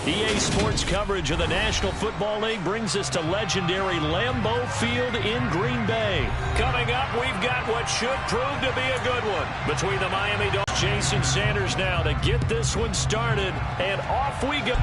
EA Sports coverage of the National Football League brings us to legendary Lambeau Field in Green Bay. Coming up, we've got what should prove to be a good one between the Miami Dolphins. Jason Sanders now to get this one started, and off we go.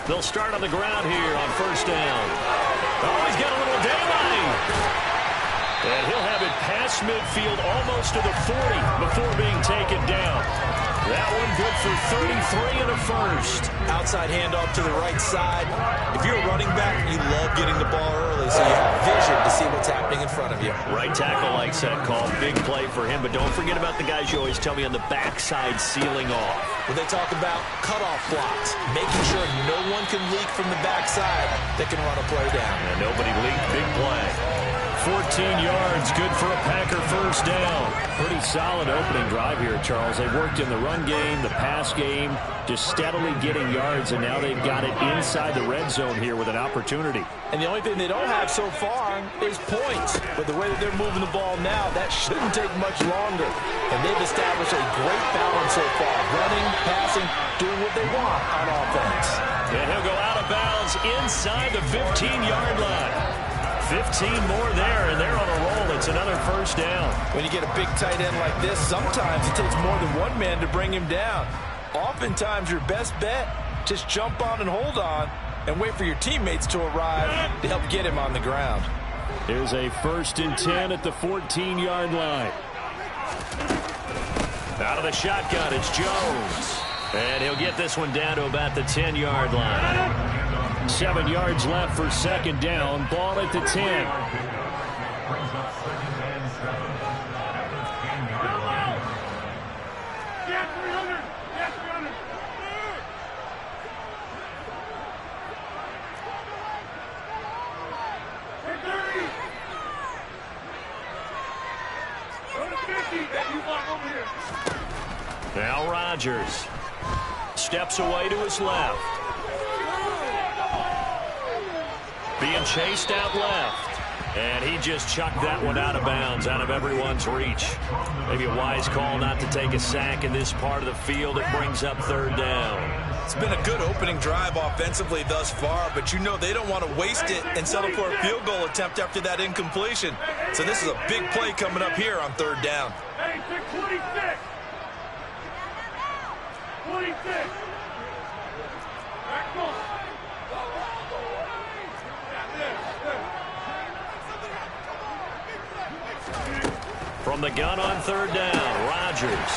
They'll start on the ground here on first down. Oh, he's got a little daylight. And he'll have it past midfield almost to the 40 before being taken down. That one good for 33 and a first. Outside handoff to the right side. If you're a running back, you love getting the ball early so you have vision to see what's happening in front of you. Right tackle likes that call. Big play for him. But don't forget about the guys you always tell me on the backside sealing off. When they talk about cutoff blocks, making sure no one can leak from the backside that can run a play down. And nobody leaked. Big play. 14 yards, good for a Packer first down. Pretty solid opening drive here, Charles. They worked in the run game, the pass game, just steadily getting yards, and now they've got it inside the red zone here with an opportunity. And the only thing they don't have so far is points. But the way that they're moving the ball now, that shouldn't take much longer. And they've established a great balance so far. Running, passing, doing what they want on offense. And he'll go out of bounds inside the 15-yard line. 15 more there, and they're on a roll. It's another first down. When you get a big tight end like this, sometimes it takes more than one man to bring him down. Oftentimes, your best bet, just jump on and hold on and wait for your teammates to arrive to help get him on the ground. Here's a 1st and 10 at the 14-yard line. Out of the shotgun, it's Jones. And he'll get this one down to about the 10-yard line. 7 yards left for second down. Ball at the 10. Now Rodgers steps away to his left. Being chased out left. And he just chucked that one out of bounds, out of everyone's reach. Maybe a wise call not to take a sack in this part of the field. It brings up third down. It's been a good opening drive offensively thus far, but you know they don't want to waste it and settle for a field goal attempt after that incompletion. So this is a big play coming up here on third down. Hey, 26. 26. From the gun on third down, Rodgers.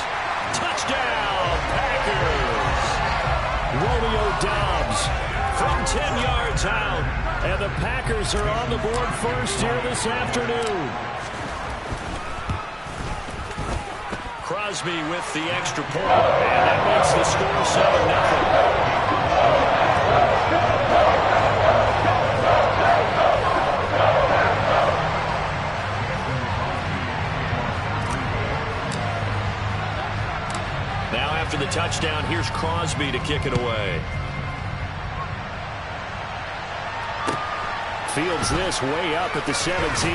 Touchdown, Packers! Romeo Doubs from 10 yards out. And the Packers are on the board first here this afternoon. Crosby with the extra point. And that makes the score 7-0. After the touchdown, here's Crosby to kick it away. Fields this way up at the 17.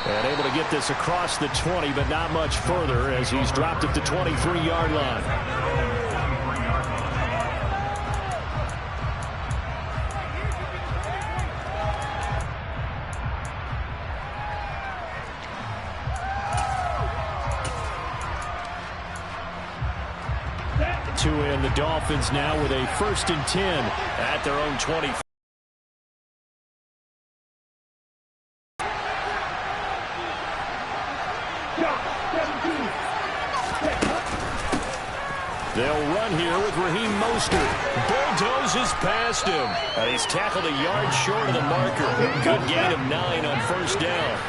And able to get this across the 20, but not much further as he's dropped at the 23-yard line. And the Dolphins now with a 1st and 10 at their own 20. They'll run here with Raheem Mostert. Bulldozes past him. And he's tackled a yard short of the marker. Good gain of 9 on first down.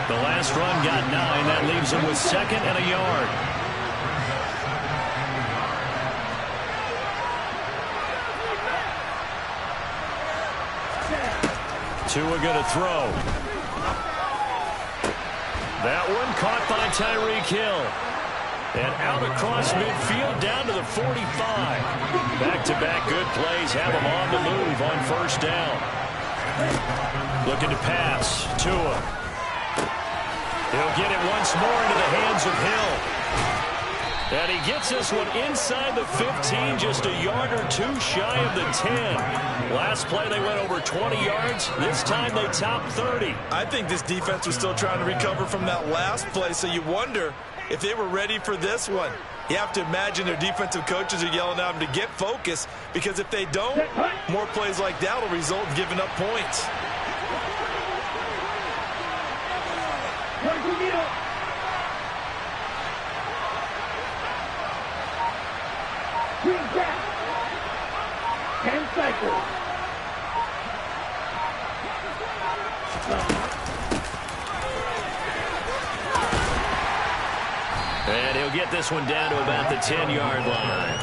The last run got 9. That leaves him with 2nd and a yard. Tua gonna throw. That one caught by Tyreek Hill. And out across midfield down to the 45. Back-to-back good plays have him on the move on first down. Looking to pass. Tua. He'll get it once more into the hands of Hill. And he gets this one inside the 15, just a yard or two shy of the 10. Last play they went over 20 yards. This time they topped 30. I think this defense was still trying to recover from that last play, so you wonder if they were ready for this one. You have to imagine their defensive coaches are yelling at them to get focused, because if they don't, more plays like that will result in giving up points. Green back. 10 cycles. And he'll get this one down to about the 10-yard line.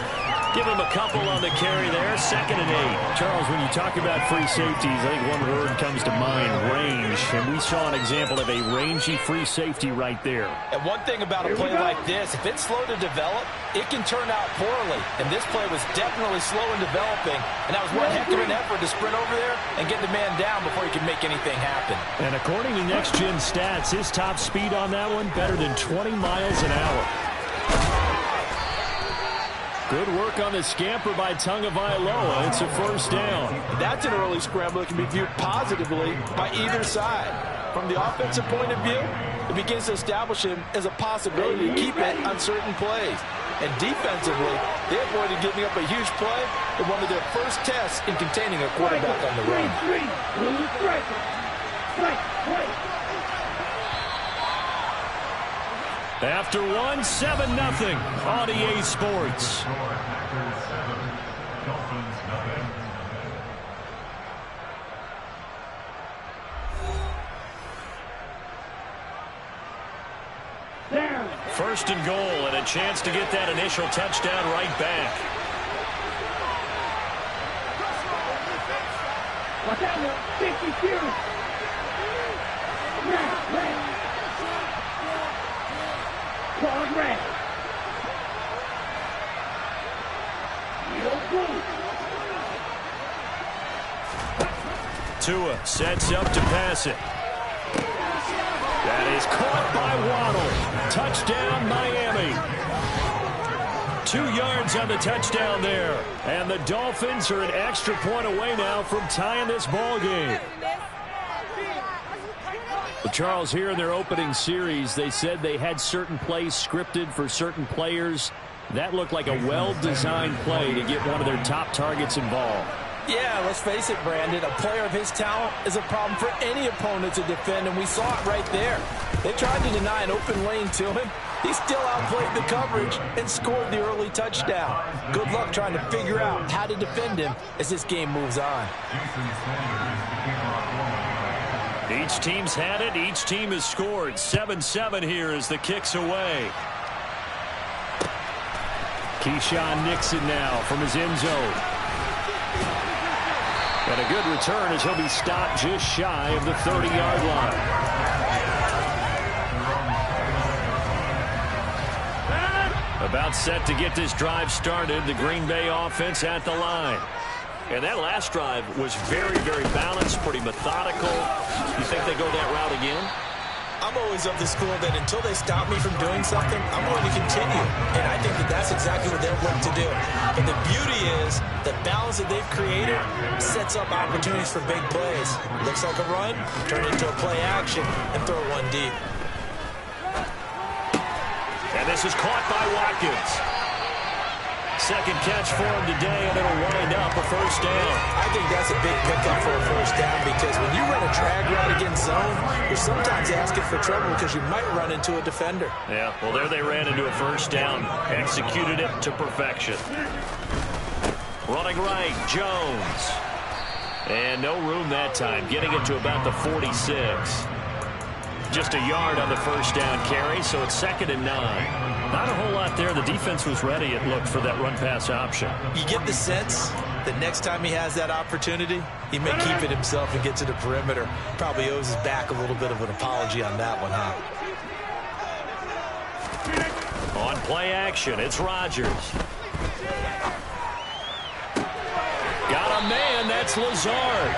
Give him a couple on the carry there. 2nd and 8. Charles, when you talk about free safeties, I think one word comes to mind, range. And we saw an example of a rangy free safety right there. And one thing about a play like this, if it's slow to develop, it can turn out poorly. And this play was definitely slow in developing. And that was one heck of an effort to sprint over there and get the man down before he could make anything happen. And according to Next Gen Stats, his top speed on that one, better than 20 miles an hour. Good work on the scamper by Tagovailoa. It's a first down. That's an early scramble that can be viewed positively by either side. From the offensive point of view, it begins to establish him as a possibility to keep it on certain plays. And defensively, they avoided giving up a huge play in one of their first tests in containing a quarterback on the run. After one, 7-0 on EA Sports. First and goal, and a chance to get that initial touchdown right back. Watch out now. 52. Red. Call red. Tua sets up to pass it. That is caught by Waddle. Touchdown, Miami. 2 yards on the touchdown there. And the Dolphins are an extra point away now from tying this ball game. Well, Charles, here in their opening series, they said they had certain plays scripted for certain players. That looked like a well-designed play to get one of their top targets involved. Yeah, let's face it, Brandon. A player of his talent is a problem for any opponent to defend, and we saw it right there. They tried to deny an open lane to him. He still outplayed the coverage and scored the early touchdown. Good luck trying to figure out how to defend him as this game moves on. Each team's had it. Each team has scored. 7-7 here as the kick's away. Keyshawn Nixon now from his end zone. And a good return as he'll be stopped just shy of the 30-yard line. About set to get this drive started. The Green Bay offense at the line. And that last drive was very, very balanced, pretty methodical. You think they go that route again? I'm always of the school that until they stop me from doing something, I'm going to continue. And I think that that's exactly what they'll look to do. But the beauty is the balance that they've created sets up opportunities for big plays. Looks like a run, turn it into a play action, and throw it one deep. And this is caught by Watkins. Second catch for him today, and it'll wind up a first down. I think that's a big pickup for a first down because when you run a drag route against zone, you're sometimes asking for trouble because you might run into a defender. Yeah, well, there they ran into a first down. Executed it to perfection. Running right, Jones. And no room that time, getting it to about the 46. Just a yard on the first down carry, so it's 2nd and 9. Not a whole lot there. The defense was ready, it looked, for that run-pass option. You get the sense that next time he has that opportunity, he may keep it himself and get to the perimeter. Probably owes his back a little bit of an apology on that one, huh? On play action, it's Rodgers. Got a man, that's Lazard.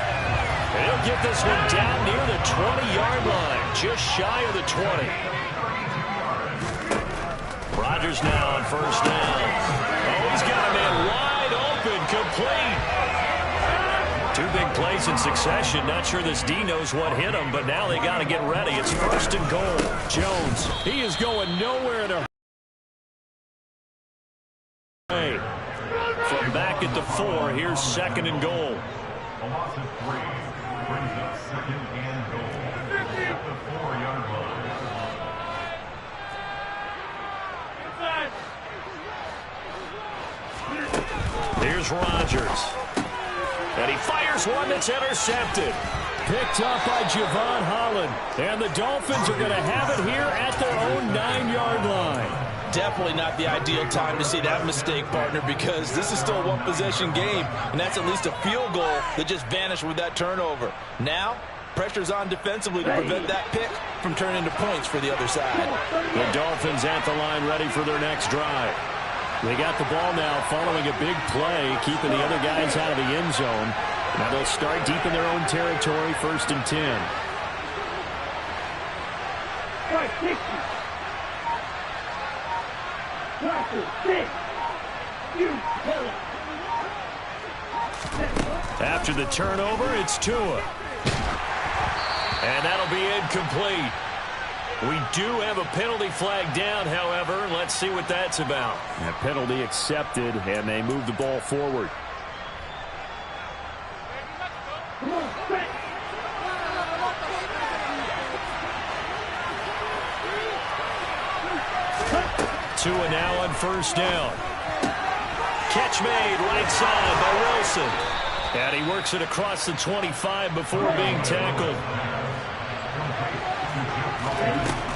And he'll get this one down near the 20-yard line, just shy of the 20. Rodgers now on first down. Oh, he's got a man wide open, complete. 2 big plays in succession. Not sure this D knows what hit him, but now they got to get ready. It's 1st and goal. Jones, he is going nowhere to Hey, from back at the 4, here's 2nd and goal. Here's Rodgers. And he fires one that's intercepted. picked up by Javon Holland. And the Dolphins are going to have it here at their own 9-yard line. Definitely not the ideal time to see that mistake, partner, because this is still a one-possession game, and that's at least a field goal that just vanished with that turnover. Now, pressure's on defensively to prevent that pick from turning into points for the other side. The Dolphins at the line ready for their next drive. They got the ball now following a big play, keeping the other guys out of the end zone. Now they'll start deep in their own territory, 1st and 10. After the turnover, it's Tua. And that'll be incomplete. We do have a penalty flag down, however. Let's see what that's about. A penalty accepted, and they move the ball forward. Tua now on 1st down. Catch made right side by Wilson. And he works it across the 25 before being tackled.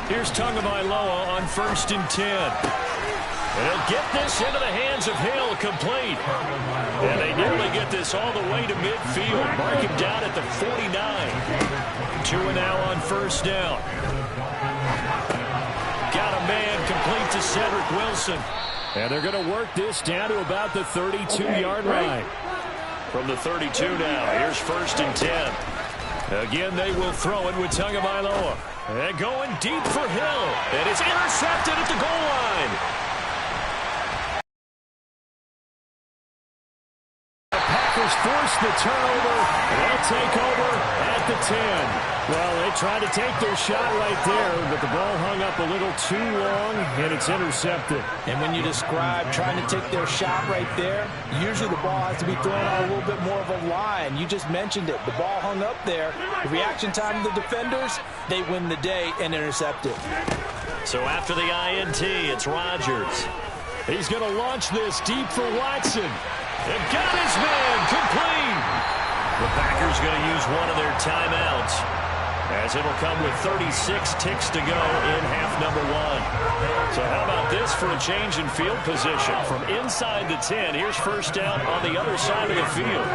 Here's Tagovailoa on 1st and 10. And he'll get this into the hands of Hill, complete. And they nearly get this all the way to midfield. Mark him down at the 49. Tua now on 1st down. Got a man, complete to Cedric Wilson. And they're going to work this down to about the 32-yard line. From the 32 now, here's 1st and 10. Again, they will throw it with Tagovailoa. And going deep for Hill. And it's intercepted at the goal line. The Packers force the turnover. They'll take over at the 10. Well, they tried to take their shot right there, but the ball hung up a little too long, and it's intercepted. And when you describe trying to take their shot right there, usually the ball has to be thrown on a little bit more of a line. You just mentioned it. The ball hung up there. The reaction time of the defenders, they win the day and intercept it. So after the INT, it's Rodgers. He's going to launch this deep for Watson. And got his man, complete. The Packers going to use one of their timeouts, as it'll come with 36 ticks to go in half number 1. So how about this for a change in field position? From inside the 10, here's 1st down on the other side of the field.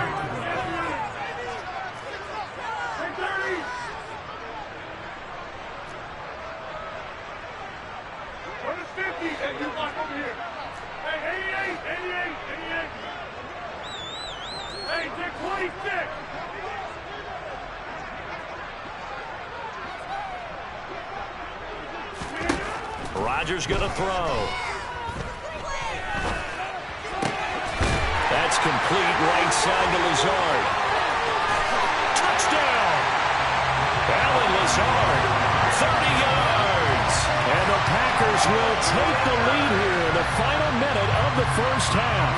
Rodgers going to throw. That's complete, right side to Lazard. Touchdown! Alan Lazard, 30 yards. And the Packers Packers will take the lead here in the final minute of the first half.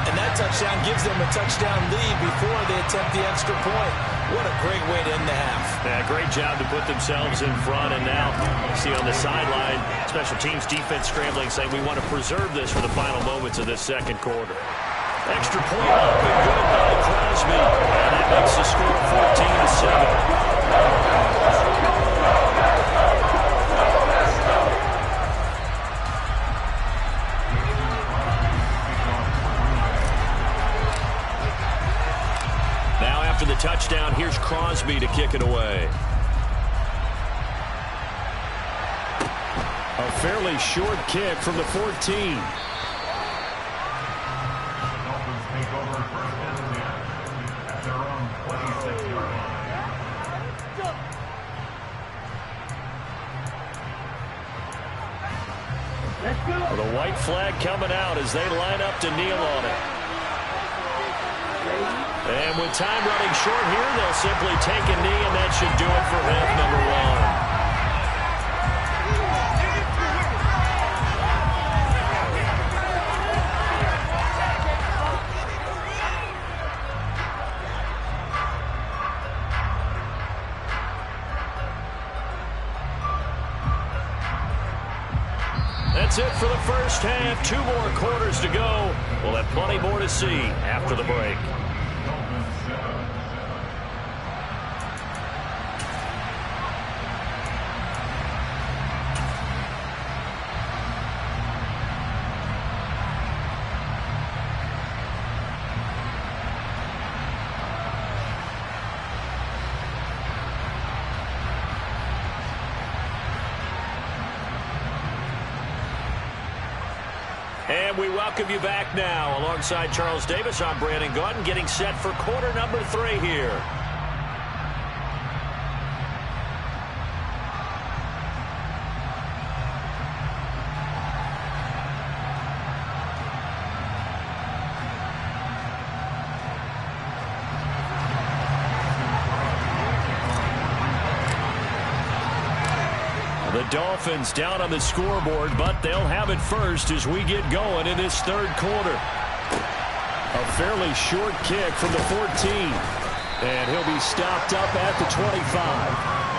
And that touchdown gives them a touchdown lead before they attempt the extra point. What a great way to end the half. Yeah, great job to put themselves in front. And now, you see on the sideline, special teams defense scrambling, saying we want to preserve this for the final moments of this second quarter. Extra point up and good by Crosby. And that makes the score 14-7. After the touchdown, here's Crosby to kick it away. A fairly short kick from the 14. Well, the white flag coming out as they line up to kneel on it. And with time running short here, they'll simply take a knee, and that should do it for half number one. That's it for the first half. 2 more quarters to go. We'll have plenty more to see after the break. And we welcome you back now. Alongside Charles Davis, I'm Brandon Gaudin, getting set for quarter number 3 here. The Dolphins down on the scoreboard, but they'll have it first as we get going in this third quarter. A fairly short kick from the 14. And he'll be stopped up at the 25.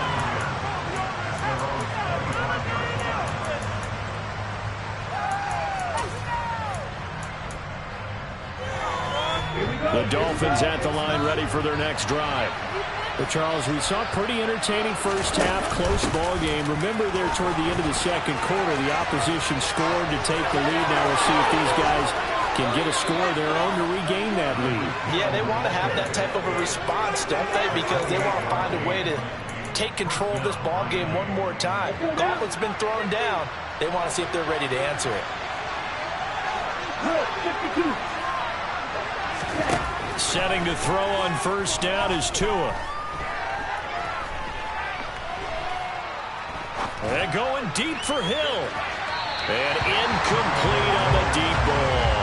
The Dolphins at the line ready for their next drive. But, Charles, we saw a pretty entertaining first half, close ball game. Remember there toward the end of the second quarter, the opposition scored to take the lead. Now we'll see if these guys can get a score of their own to regain that lead. Yeah, they want to have that type of a response, don't they? Because they want to find a way to take control of this ball game one more time. Gauntlet's been thrown down. They want to see if they're ready to answer it. Setting to throw on first down is Tua. And going deep for Hill. And incomplete on the deep ball.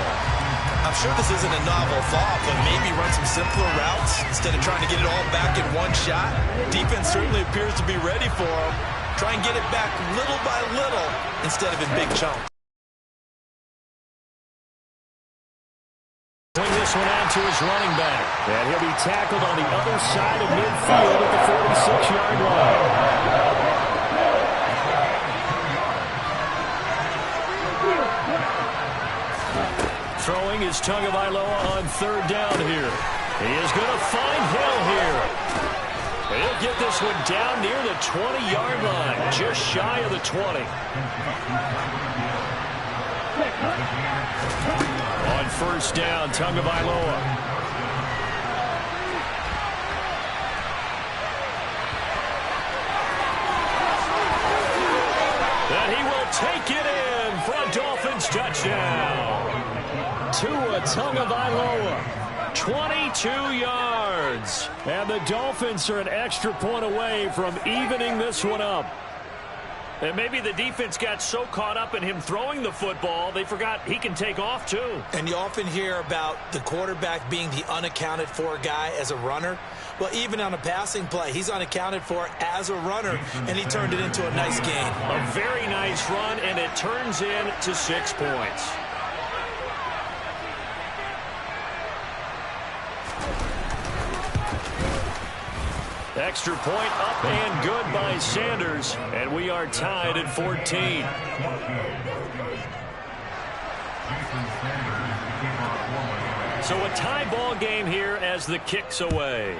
I'm sure this isn't a novel thought, but maybe run some simpler routes instead of trying to get it all back in one shot. Defense certainly appears to be ready for him. Try and get it back little by little instead of in big chunks. Bring this one out to his running back. And he'll be tackled on the other side of midfield at the 46-yard line. Throwing is Tagovailoa on third down here. He is going to find Hill here. He'll get this one down near the 20-yard line, just shy of the 20. On first down, Tagovailoa. And he will take it in for a Dolphins touchdown. Tua Tagovailoa, 22 yards. And the Dolphins are an extra point away from evening this one up. And maybe the defense got so caught up in him throwing the football, they forgot he can take off too. And you often hear about the quarterback being the unaccounted for guy as a runner. Well, even on a passing play, he's unaccounted for as a runner, and he turned it into a nice gain. A very nice run, and it turns into 6 points. Extra point up and good by Sanders, and we are tied at 14. So a tie ball game here as the kick's away.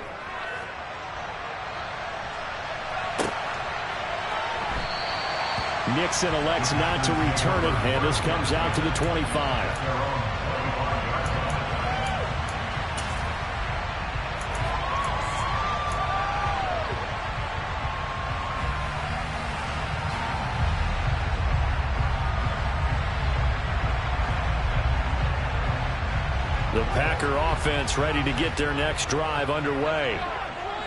Nixon elects not to return it, and this comes out to the 25. The Packer offense ready to get their next drive underway.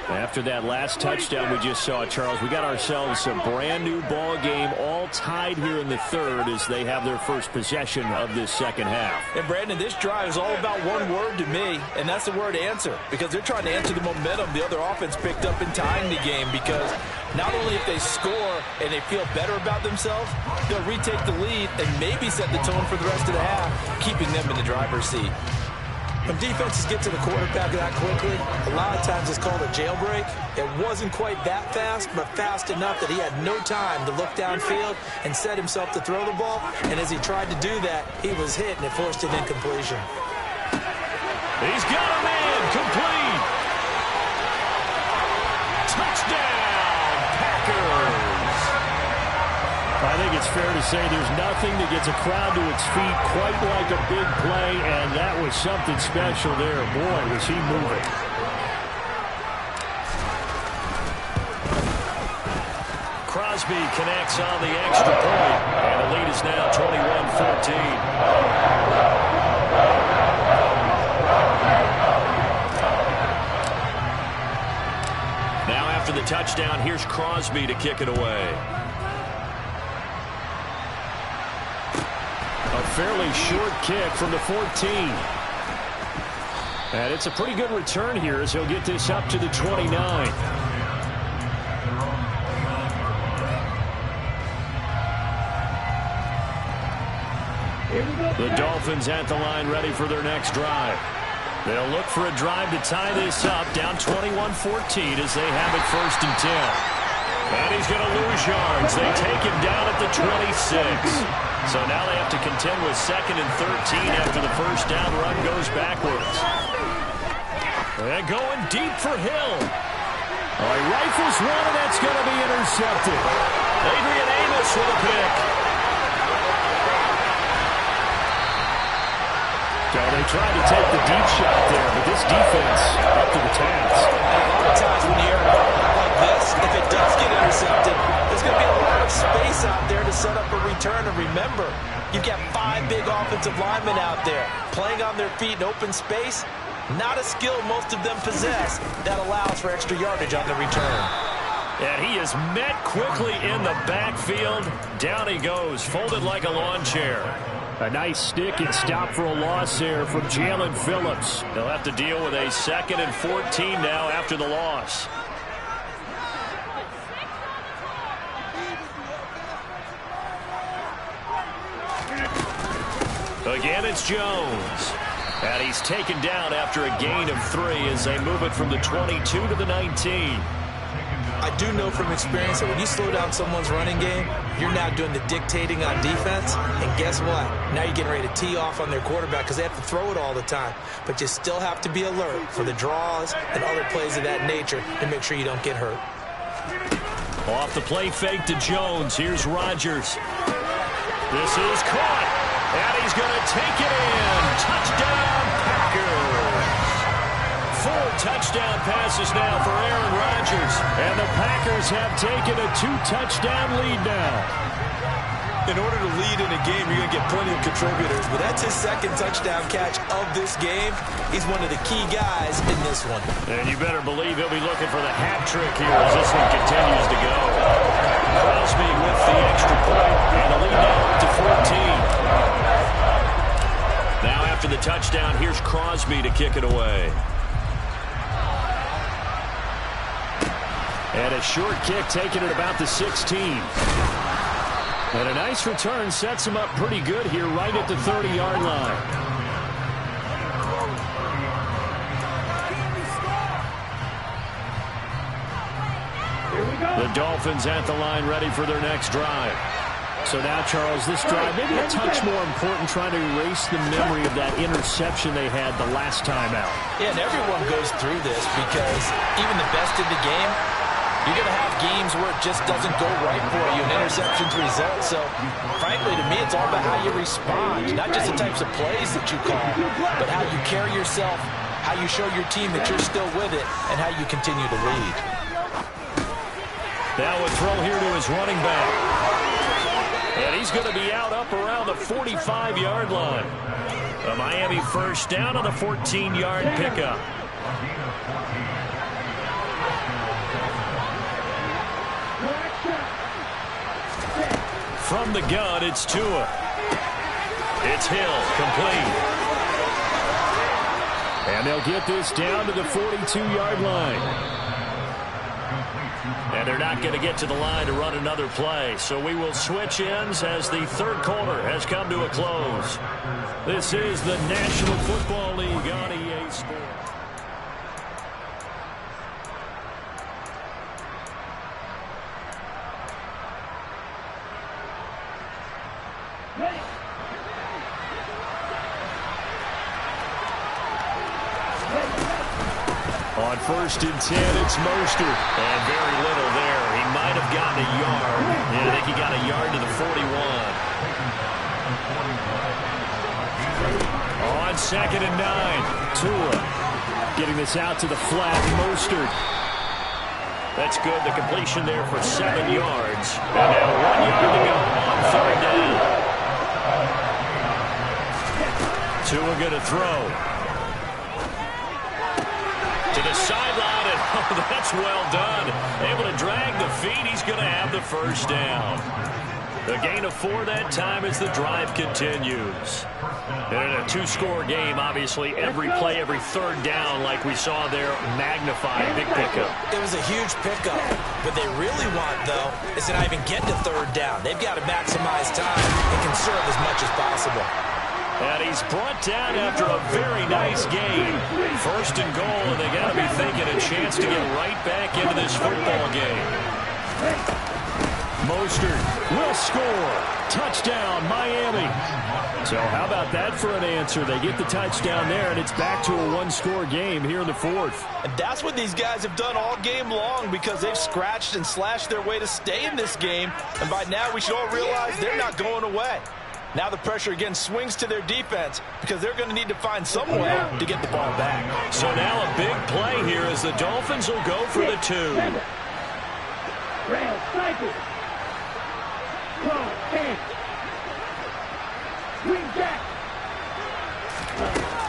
After that last touchdown we just saw, Charles, we got ourselves a brand new ball game, all tied here in the third as they have their first possession of this second half. And Brandon, this drive is all about one word to me, and that's the word answer, because they're trying to answer the momentum the other offense picked up in tying the game, because not only if they score and they feel better about themselves, they'll retake the lead and maybe set the tone for the rest of the half, keeping them in the driver's seat. When defenses get to the quarterback that quickly, a lot of times it's called a jailbreak. It wasn't quite that fast, but fast enough that he had no time to look downfield and set himself to throw the ball. And as he tried to do that, he was hit, and it forced an incompletion. He's got a man complete. Touchdown, Packers. I think it's fair to say there's nothing that gets a crowd to its feet quite like a big play, and that was something special there. Boy, was he moving. Crosby connects on the extra point, and the lead is now 21-14. Now after the touchdown, here's Crosby to kick it away. A fairly short kick from the 14. And it's a pretty good return here as he'll get this up to the 29. The Dolphins at the line ready for their next drive. They'll look for a drive to tie this up, down 21-14 as they have it 1st and 10. And he's going to lose yards. They take him down at the 26. So now they have to contend with 2nd and 13 after the first down run goes backwards. And going deep for Hill. He rifles one, and that's going to be intercepted. Adrian Amos with a pick. So they tried to take the deep shot there, but this defense up to the task. And a lot of times when you hear a ball like this, if it does get intercepted, there's going to be a lot of space out there to set up a return. And remember, you've got 5 big offensive linemen out there playing on their feet in open space. Not a skill most of them possess that allows for extra yardage on the return. And he is met quickly in the backfield. Down he goes, folded like a lawn chair. A nice stick and stop for a loss there from Jalen Phillips. They'll have to deal with a 2nd and 14 now after the loss. Again, it's Jones. And he's taken down after a gain of 3 as they move it from the 22 to the 19. I do know from experience that when you slow down someone's running game, you're now doing the dictating on defense. And guess what? Now you're getting ready to tee off on their quarterback because they have to throw it all the time. But you still have to be alert for the draws and other plays of that nature to make sure you don't get hurt. Off the play fake to Jones. Here's Rodgers. This is caught. And he's going to take it in. Touchdown, Packers. 4 touchdown passes now for Aaron Rodgers. And the Packers have taken a 2-touchdown lead now. In order to lead in a game, you're going to get plenty of contributors. But that's his 2nd touchdown catch of this game. He's one of the key guys in this one. And you better believe he'll be looking for the hat trick here as this one continues to go. Crosby with the extra point, and the lead now up to 14. Now after the touchdown, here's Crosby to kick it away. And a short kick taken at about the 16. And a nice return sets him up pretty good here right at the 30-yard line. The Dolphins at the line ready for their next drive. So now, Charles, this drive maybe a touch more important, trying to erase the memory of that interception they had the last time out. Yeah, and everyone goes through this because even the best in the game, you're going to have games where it just doesn't go right for you, and interceptions result. So, frankly, to me, it's all about how you respond, not just the types of plays that you call, but how you carry yourself, how you show your team that you're still with it, and how you continue to lead. Now a throw here to his running back. And he's going to be out up around the 45-yard line. A Miami first down on the 14-yard pickup. From the gun, it's Tua. It's Hill, complete. And they'll get this down to the 42-yard line. And they're not going to get to the line to run another play. So we will switch ends as the third quarter has come to a close. This is the National Football League on EA Sports. On 1st and 10, it's Mostert. And very little there. He might have gotten a yard. Yeah, I think he got a yard to the 41. On 2nd and 9, Tua getting this out to the flat. Mostert. That's good. The completion there for 7 yards. And now 1 yard to go on 3rd down. Tua going to throw. To the sideline, and oh, that's well done. Able to drag the feet. He's going to have the first down. The gain of 4 that time as the drive continues. And in a 2-score game, obviously, every play, every 3rd down, like we saw there, magnified. Big pickup. It was a huge pickup. What they really want, though, is to not even get to 3rd down. They've got to maximize time and conserve as much as possible. And he's brought down after a very nice game. 1st and goal, and they got to be thinking a chance to get right back into this football game. Mostert will score. Touchdown, Miami. So how about that for an answer? They get the touchdown there, and it's back to a 1-score game here in the 4th. And that's what these guys have done all game long, because they've scratched and slashed their way to stay in this game. And by now, we should all realize they're not going away. Now the pressure again swings to their defense, because they're going to need to find some way to get the ball back. So now a big play here as the Dolphins will go for the 2. Rail, cycle. Cross, 10. Swing back.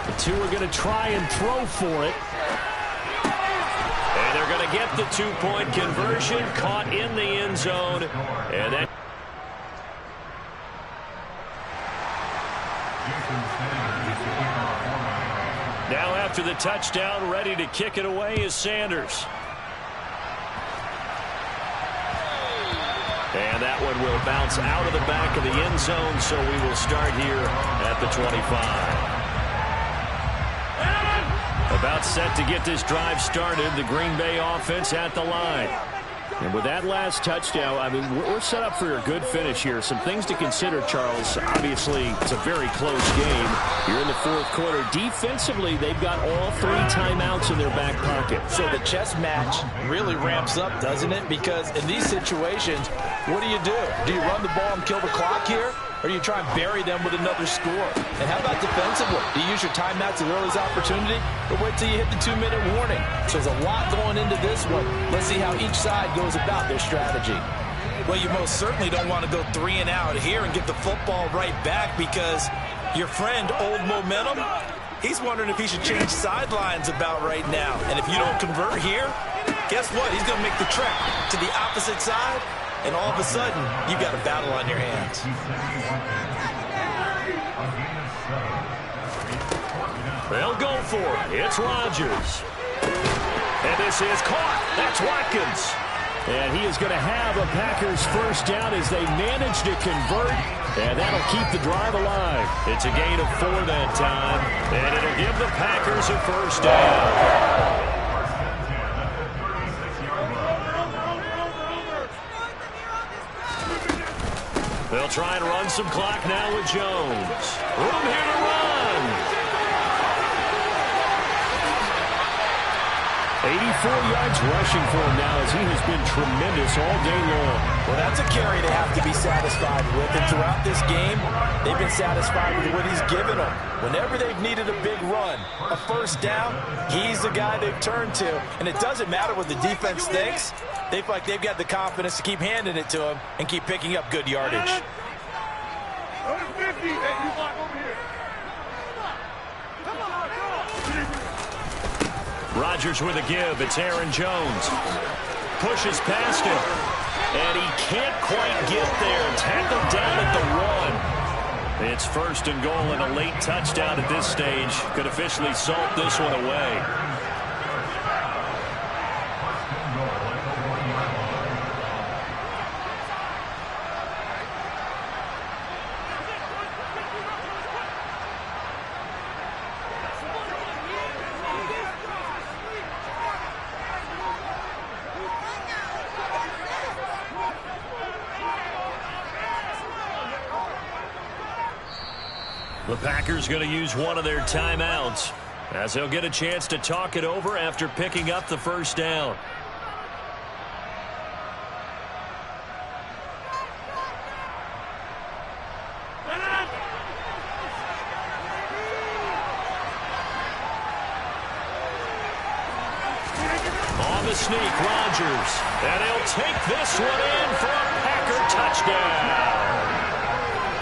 The 2 are going to try and throw for it. And they're going to get the 2-point conversion, caught in the end zone. And that... Now after the touchdown, ready to kick it away is Sanders. And that one will bounce out of the back of the end zone, so we will start here at the 25. About set to get this drive started, the Green Bay offense at the line. And with that last touchdown, I mean, we're set up for a good finish here. Some things to consider, Charles. Obviously, it's a very close game. You're in the 4th quarter. Defensively, they've got all 3 timeouts in their back pocket. So the chess match really ramps up, doesn't it? Because in these situations, what do? Do you run the ball and kill the clock here? Or do you try and bury them with another score? And how about defensively? Do you use your timeouts at earliest opportunity, or wait till you hit the 2-minute warning? So there's a lot going into this one. Let's see how each side goes about their strategy. Well, you most certainly don't want to go 3 and out here and get the football right back, because your friend, Old Momentum, he's wondering if he should change sidelines about right now. And if you don't convert here, guess what? He's going to make the trek to the opposite side and all of a sudden, you've got a battle on your hands. They'll go for it. It's Rodgers. And this is caught. That's Watkins. And he is going to have a Packers first down as they manage to convert. And that'll keep the drive alive. It's a gain of 4 that time. And it'll give the Packers a first down. They'll try and run some clock now with Jones. Room here to run. 84 yards rushing for him now as he has been tremendous all day long. Well, that's a carry they have to be satisfied with. And throughout this game, they've been satisfied with what he's given them. Whenever they've needed a big run, a first down, he's the guy they've turned to. And it doesn't matter what the defense thinks. They feel like they've got the confidence to keep handing it to him and keep picking up good yardage. Rodgers with a give. It's Aaron Jones. Pushes past him. And he can't quite get there. Tackled down at the 1. It's first and goal and a late touchdown at this stage. Could officially salt this one away. The Packers going to use one of their timeouts as they'll get a chance to talk it over after picking up the first down. On the sneak, Rodgers. And he'll take this one in for a Packer touchdown.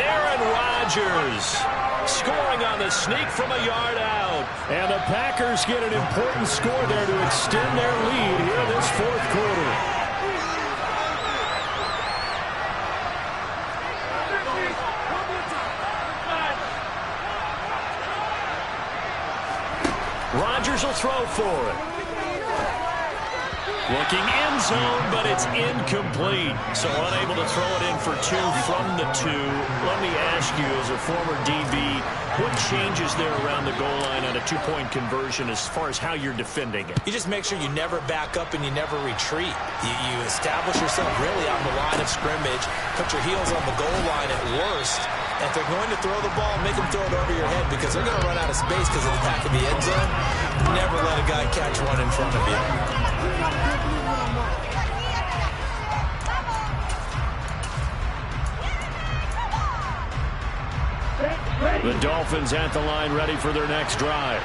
Aaron Rodgers scoring on the sneak from a yard out. And the Packers get an important score there to extend their lead here this fourth quarter. Rodgers will throw for it. Looking end zone, but it's incomplete. So unable to throw it in for 2 from the 2. Let me ask you, as a former DB, what changes there around the goal line on a 2-point conversion as far as how you're defending it? You just make sure you never back up and you never retreat. You establish yourself really on the line of scrimmage, put your heels on the goal line at worst. And if they're going to throw the ball, make them throw it over your head because they're going to run out of space because of the back of the end zone. Never let a guy catch one in front of you. The Dolphins at the line ready for their next drive.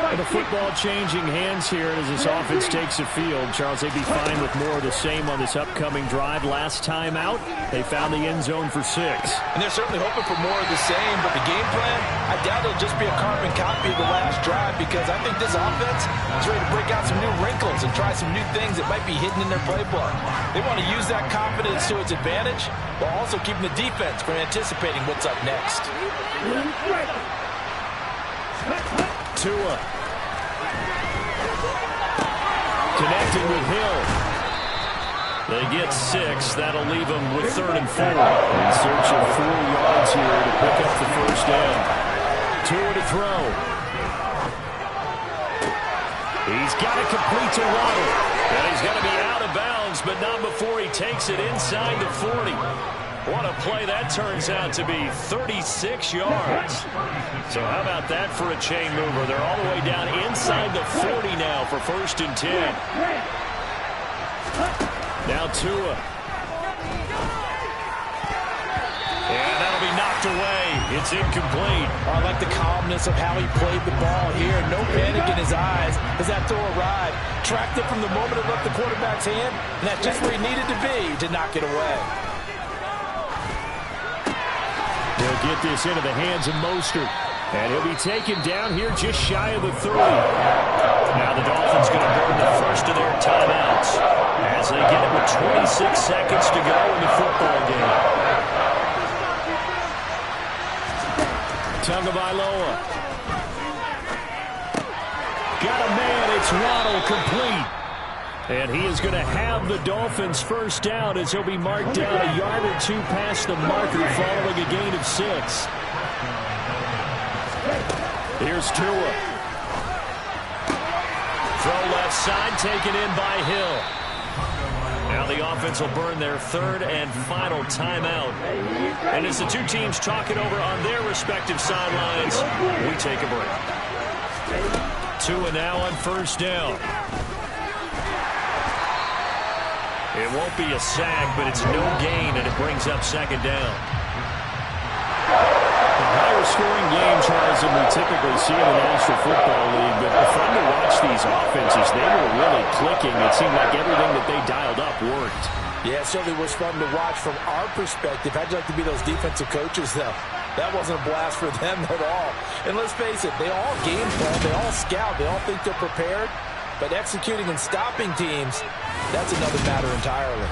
And the football changing hands here as this offense takes the field. Charles, they'd be fine with more of the same on this upcoming drive. Last time out, they found the end zone for 6. And they're certainly hoping for more of the same, but the game plan, I doubt it'll just be a carbon copy of the last drive because I think this offense is ready to break out some new wrinkles and try some new things that might be hidden in their playbook. They want to use that confidence to its advantage while also keeping the defense from anticipating what's up next. Tua. Connecting with Hill. They get 6. That'll leave them with 3rd and 4. In search of 4 yards here to pick up the first down. Tua to throw. He's got to complete to Waddle. And he's going to be out of bounds, but not before he takes it inside the 40. What a play that turns out to be, 36 yards. So how about that for a chain mover? They're all the way down inside the 40 now for 1st and 10. Now Tua. And that'll be knocked away. It's incomplete. I like the calmness of how he played the ball here. No panic in his eyes as that throw arrived. Tracked it from the moment it left the quarterback's hand, and that's just where he needed to be to knock it away. They'll get this into the hands of Mostert. And he'll be taken down here just shy of the 30. Now the Dolphins going to burn the first of their timeouts as they get it with 26 seconds to go in the football game. Tagovailoa. Got a man. It's Waddle, complete. And he is going to have the Dolphins first down as he'll be marked down a yard or two past the marker following a gain of 6. Here's Tua. Throw left side, taken in by Hill. Now the offense will burn their third and final timeout. And as the two teams talk it over on their respective sidelines, we take a break. Tua now on first down. It won't be a sack, but it's no gain, and it brings up second down. Higher scoring games, Charles, than we typically see in the National Football League. But fun to watch these offenses. They were really clicking. It seemed like everything that they dialed up worked. Yeah, it certainly was fun to watch from our perspective. How'd you like to be those defensive coaches, though? That wasn't a blast for them at all. And let's face it, they all game plan, they all scout, they all think they're prepared. But executing and stopping teams, that's another matter entirely.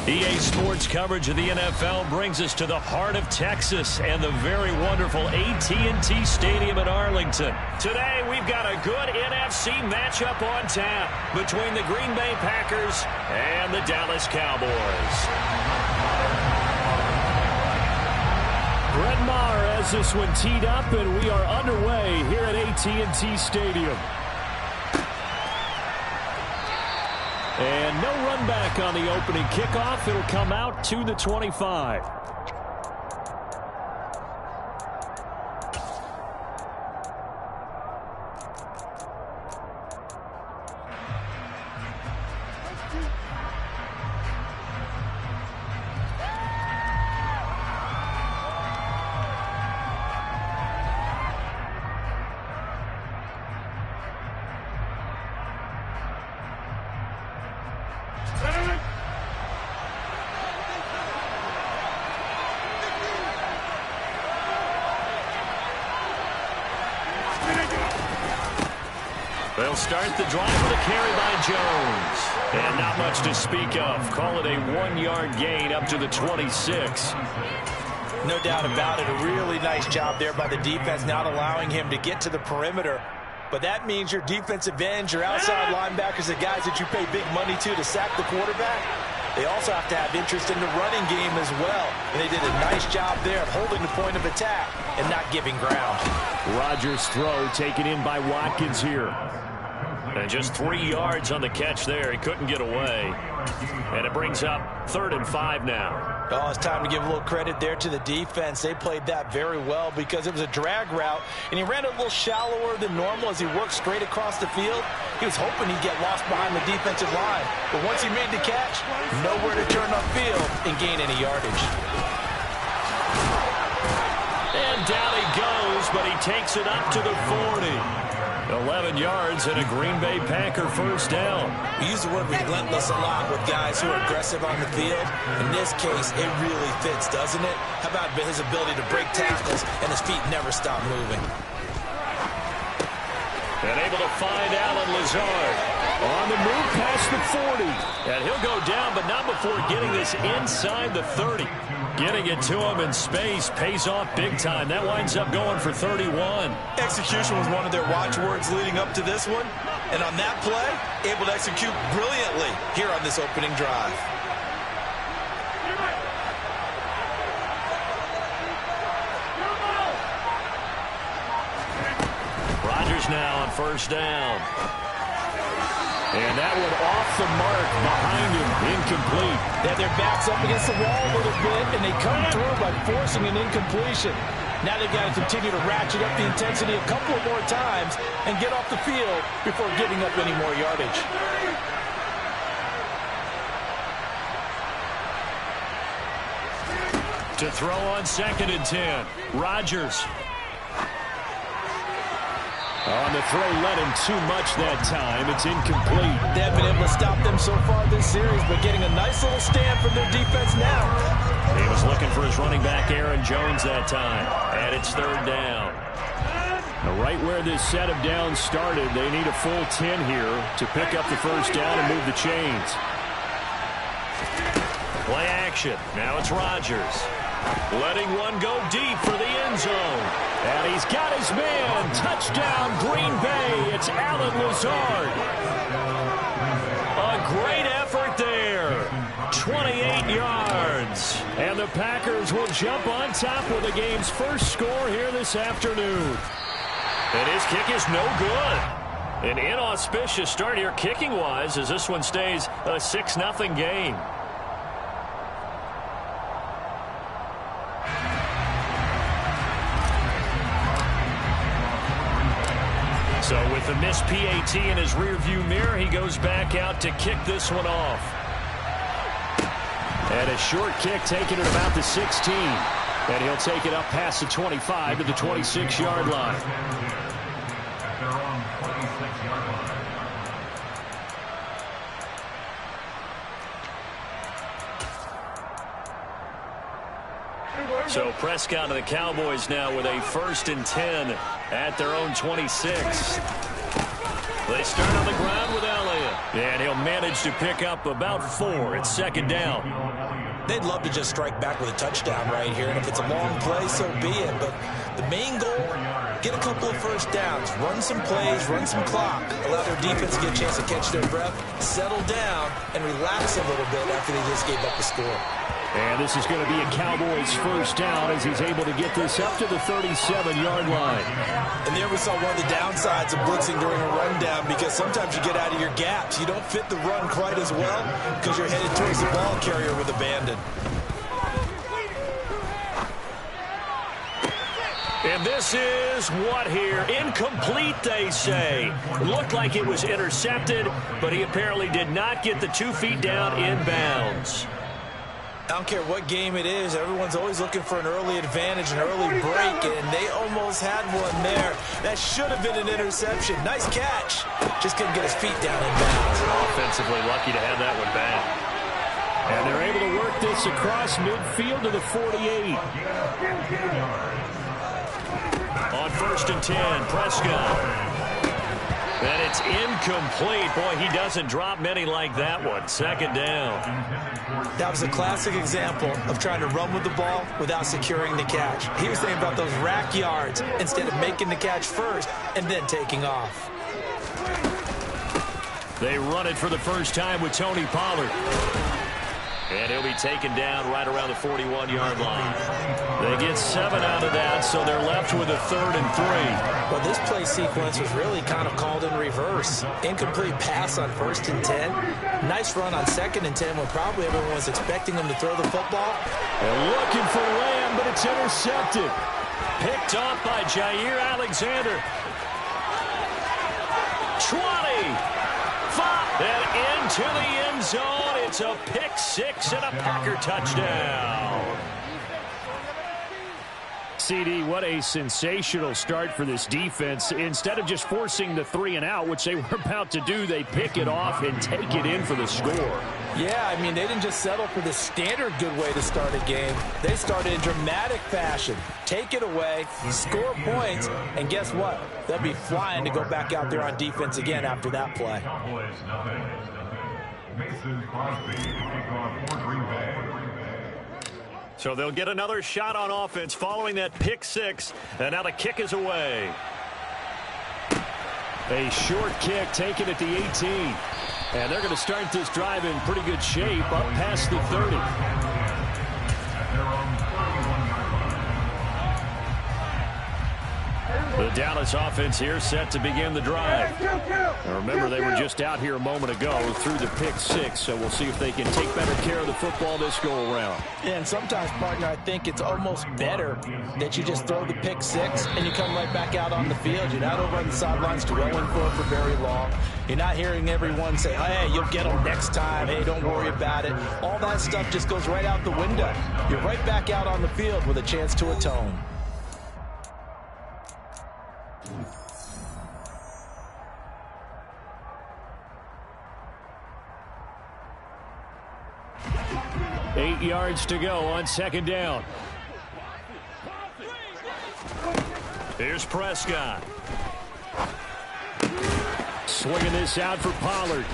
EA Sports coverage of the NFL brings us to the heart of Texas and the very wonderful AT&T Stadium in Arlington. Today, we've got a good NFC matchup on tap between the Green Bay Packers and the Dallas Cowboys. Brett Maher has this one teed up, and we are underway here at AT&T Stadium. And no run back on the opening kickoff. It'll come out to the 25. They'll start the drive with a carry by Jones. And not much to speak of. Call it a 1-yard gain up to the 26. No doubt about it. A really nice job there by the defense, not allowing him to get to the perimeter. But that means your defensive ends, your outside linebackers, the guys that you pay big money to sack the quarterback, they also have to have interest in the running game as well. And they did a nice job there of holding the point of attack and not giving ground. Rodgers' throw taken in by Watkins here. And just 3 yards on the catch there. He couldn't get away. And it brings up 3rd and 5 now. Oh, it's time to give a little credit there to the defense. They played that very well because it was a drag route, and he ran a little shallower than normal as he worked straight across the field. He was hoping he'd get lost behind the defensive line, but once he made the catch, nowhere to turn upfield and gain any yardage. And down he goes, but he takes it up to the 40. 11 yards and a Green Bay Packer first down. We use the word relentless a lot with guys who are aggressive on the field. In this case, it really fits, doesn't it? How about his ability to break tackles and his feet never stop moving? And able to find Alan Lazard. On the move past the 40. And he'll go down, but not before getting this inside the 30. Getting it to him in space pays off big time. That winds up going for 31. Execution was one of their watchwords leading up to this one. And on that play, able to execute brilliantly here on this opening drive. Rodgers now on first down. And that one off the mark behind him, incomplete. They have their backs up against the wall a little bit, and they come through by forcing an incompletion. Now they've got to continue to ratchet up the intensity a couple of more times and get off the field before giving up any more yardage. To throw on 2nd and 10. Rodgers. On the throw, let him too much that time. It's incomplete. They haven't been able to stop them so far this series, but getting a nice little stand from their defense now. He was looking for his running back, Aaron Jones, that time. And it's 3rd down. Now, right where this set of downs started, they need a full 10 here to pick up the first down and move the chains. Play action. Now it's Rodgers. Letting one go deep for the end zone. And he's got his man. Touchdown, Green Bay. It's Alan Lazard. A great effort there. 28 yards. And the Packers will jump on top with the game's first score here this afternoon. And his kick is no good. An inauspicious start here kicking-wise as this one stays a 6-0 game. So with the missed PAT in his rearview mirror, he goes back out to kick this one off. And a short kick taken at about the 16. And he'll take it up past the 25 to the 26-yard line. So Prescott and the Cowboys now with a 1st and 10 at their own 26. They start on the ground with Elliott. And he'll manage to pick up about 4. It's 2nd down. They'd love to just strike back with a touchdown right here. And if it's a long play, so be it. But the main goal, get a couple of first downs. Run some plays, run some clock. Allow their defense to get a chance to catch their breath, settle down, and relax a little bit after they just gave up the score. And this is going to be a Cowboys first down as he's able to get this up to the 37-yard line. And there we saw one of the downsides of blitzing during a rundown, because sometimes you get out of your gaps. You don't fit the run quite as well because you're headed towards the ball carrier with abandon. And this is what here? Incomplete, they say. Looked like it was intercepted, but he apparently did not get the 2 feet down inbounds. I don't care what game it is. Everyone's always looking for an early advantage, an early break, and they almost had one there. That should have been an interception. Nice catch. Just couldn't get his feet down inbounds. Offensively lucky to have that one back. And they're able to work this across midfield to the 48. On 1st and 10, Prescott. And it's incomplete. Boy, he doesn't drop many like that one. 2nd down. That was a classic example of trying to run with the ball without securing the catch. He was thinking about those rack yards instead of making the catch first and then taking off. They run it for the first time with Tony Pollard. And he'll be taken down right around the 41-yard line. They get 7 out of that, so they're left with a 3rd and 3. Well, this play sequence was really kind of called in reverse. Incomplete pass on 1st and 10. Nice run on 2nd and 10 when probably everyone was expecting him to throw the football. They're looking for Lamb, but it's intercepted. Picked off by Jair Alexander. 20. 5. And into the end zone. It's a pick 6 and a Packer touchdown. CD, what a sensational start for this defense. Instead of just forcing the 3 and out, which they were about to do, they pick it off and take it in for the score. Yeah, I mean, they didn't just settle for the standard good way to start a game. They started in dramatic fashion. Take it away, score points, and guess what? They'll be flying to go back out there on defense again after that play. So they'll get another shot on offense following that pick 6, and now the kick is away. A short kick taken at the 18. And they're going to start this drive in pretty good shape up past the 30. The Dallas offense here set to begin the drive. Now remember, they were just out here a moment ago through the pick 6, so we'll see if they can take better care of the football this go-around. And sometimes, partner, I think it's almost better that you just throw the pick 6 and you come right back out on the field. You're not over on the sidelines dwelling for very long. You're not hearing everyone say, hey, you'll get them next time. Hey, don't worry about it. All that stuff just goes right out the window. You're right back out on the field with a chance to atone. Eight yards to go on 2nd down. Here's Prescott. Swinging this out for Pollard.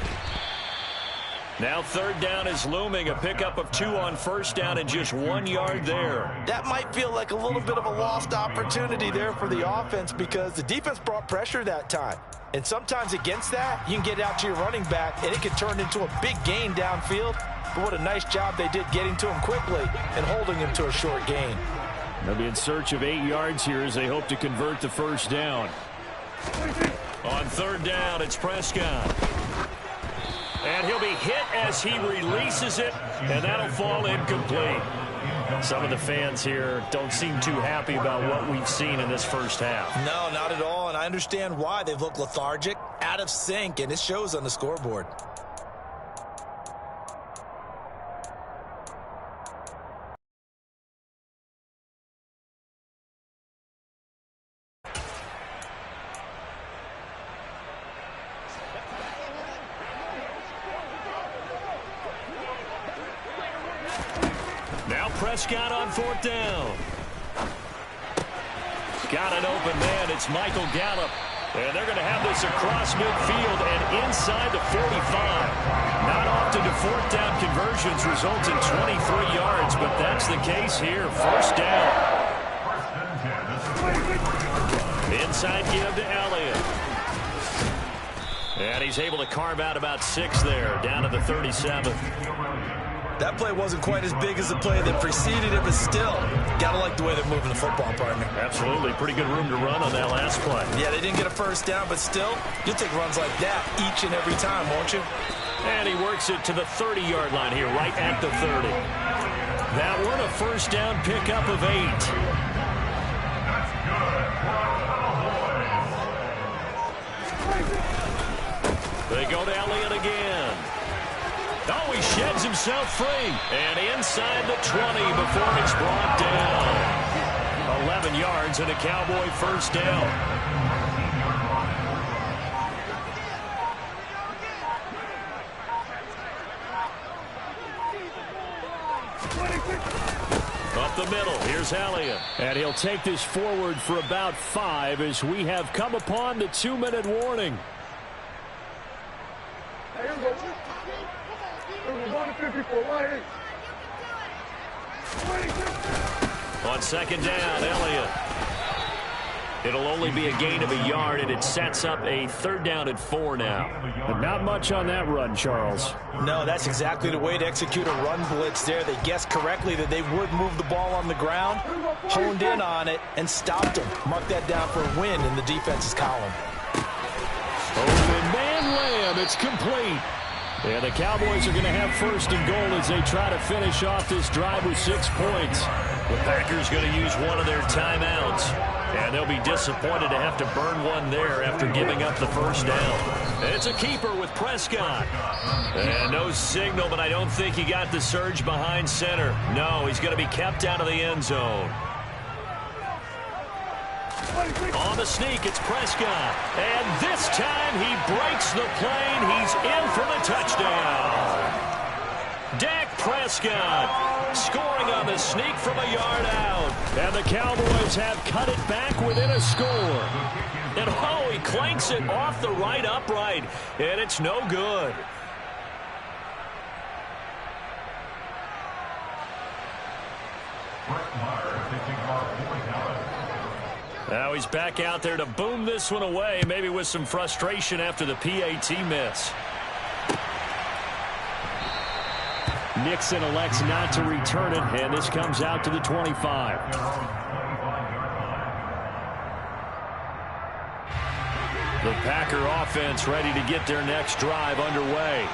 Now 3rd down is looming. A pickup of 2 on 1st down and just 1 yard there. That might feel like a little bit of a lost opportunity there for the offense because the defense brought pressure that time. And sometimes against that, you can get out to your running back, and it can turn into a big gain downfield. But what a nice job they did getting to him quickly and holding him to a short gain. They'll be in search of 8 yards here as they hope to convert the 1st down. On 3rd down, it's Prescott. And he'll be hit as he releases it, and that'll fall incomplete. Some of the fans here don't seem too happy about what we've seen in this first half. No, not at all, and I understand why. They've looked lethargic, out of sync, and it shows on the scoreboard. Now Prescott on 4th down. Got an open man. It's Michael Gallup. And they're going to have this across midfield and inside the 45. Not often do 4th down conversions result in 23 yards, but that's the case here. 1st down. Inside give to Elliott. And he's able to carve out about 6 there, down to the 37th. That play wasn't quite as big as the play that preceded it, but still, gotta like the way they're moving the football, partner. Absolutely. Pretty good room to run on that last play. Yeah, they didn't get a 1st down, but still, you'll take runs like that each and every time, won't you? And he works it to the 30-yard line here, right at the 30. That one a 1st down pickup of 8. They go to Elliott again. Oh, he sheds himself free. And inside the 20 before it's brought down. 11 yards and a Cowboy 1st down. Up the middle, here's Elliott. And he'll take this forward for about 5 as we have come upon the 2-minute warning. On 2nd down, Elliott. It'll only be a gain of a yard, and it sets up a 3rd down and 4 now. But not much on that run, Charles. No, that's exactly the way to execute a run blitz there. They guessed correctly that they would move the ball on the ground, honed in on it, and stopped them. Mark that down for a win in the defense's column. Open man Lamb, it's complete. And the Cowboys are going to have 1st and goal as they try to finish off this drive with 6 points. The Packers going to use one of their timeouts, and they'll be disappointed to have to burn one there after giving up the 1st down. It's a keeper with Prescott. And no signal, but I don't think he got the surge behind center. No, he's going to be kept out of the end zone. On the sneak, it's Prescott. And this time he breaks the plane. He's in for the touchdown. Dak Prescott scoring on the sneak from a yard out. And the Cowboys have cut it back within a score. And oh, he clanks it off the right upright. And it's no good. Now he's back out there to boom this one away, maybe with some frustration after the PAT miss. Nixon elects not to return it, and this comes out to the 25. The Packer offense ready to get their next drive underway.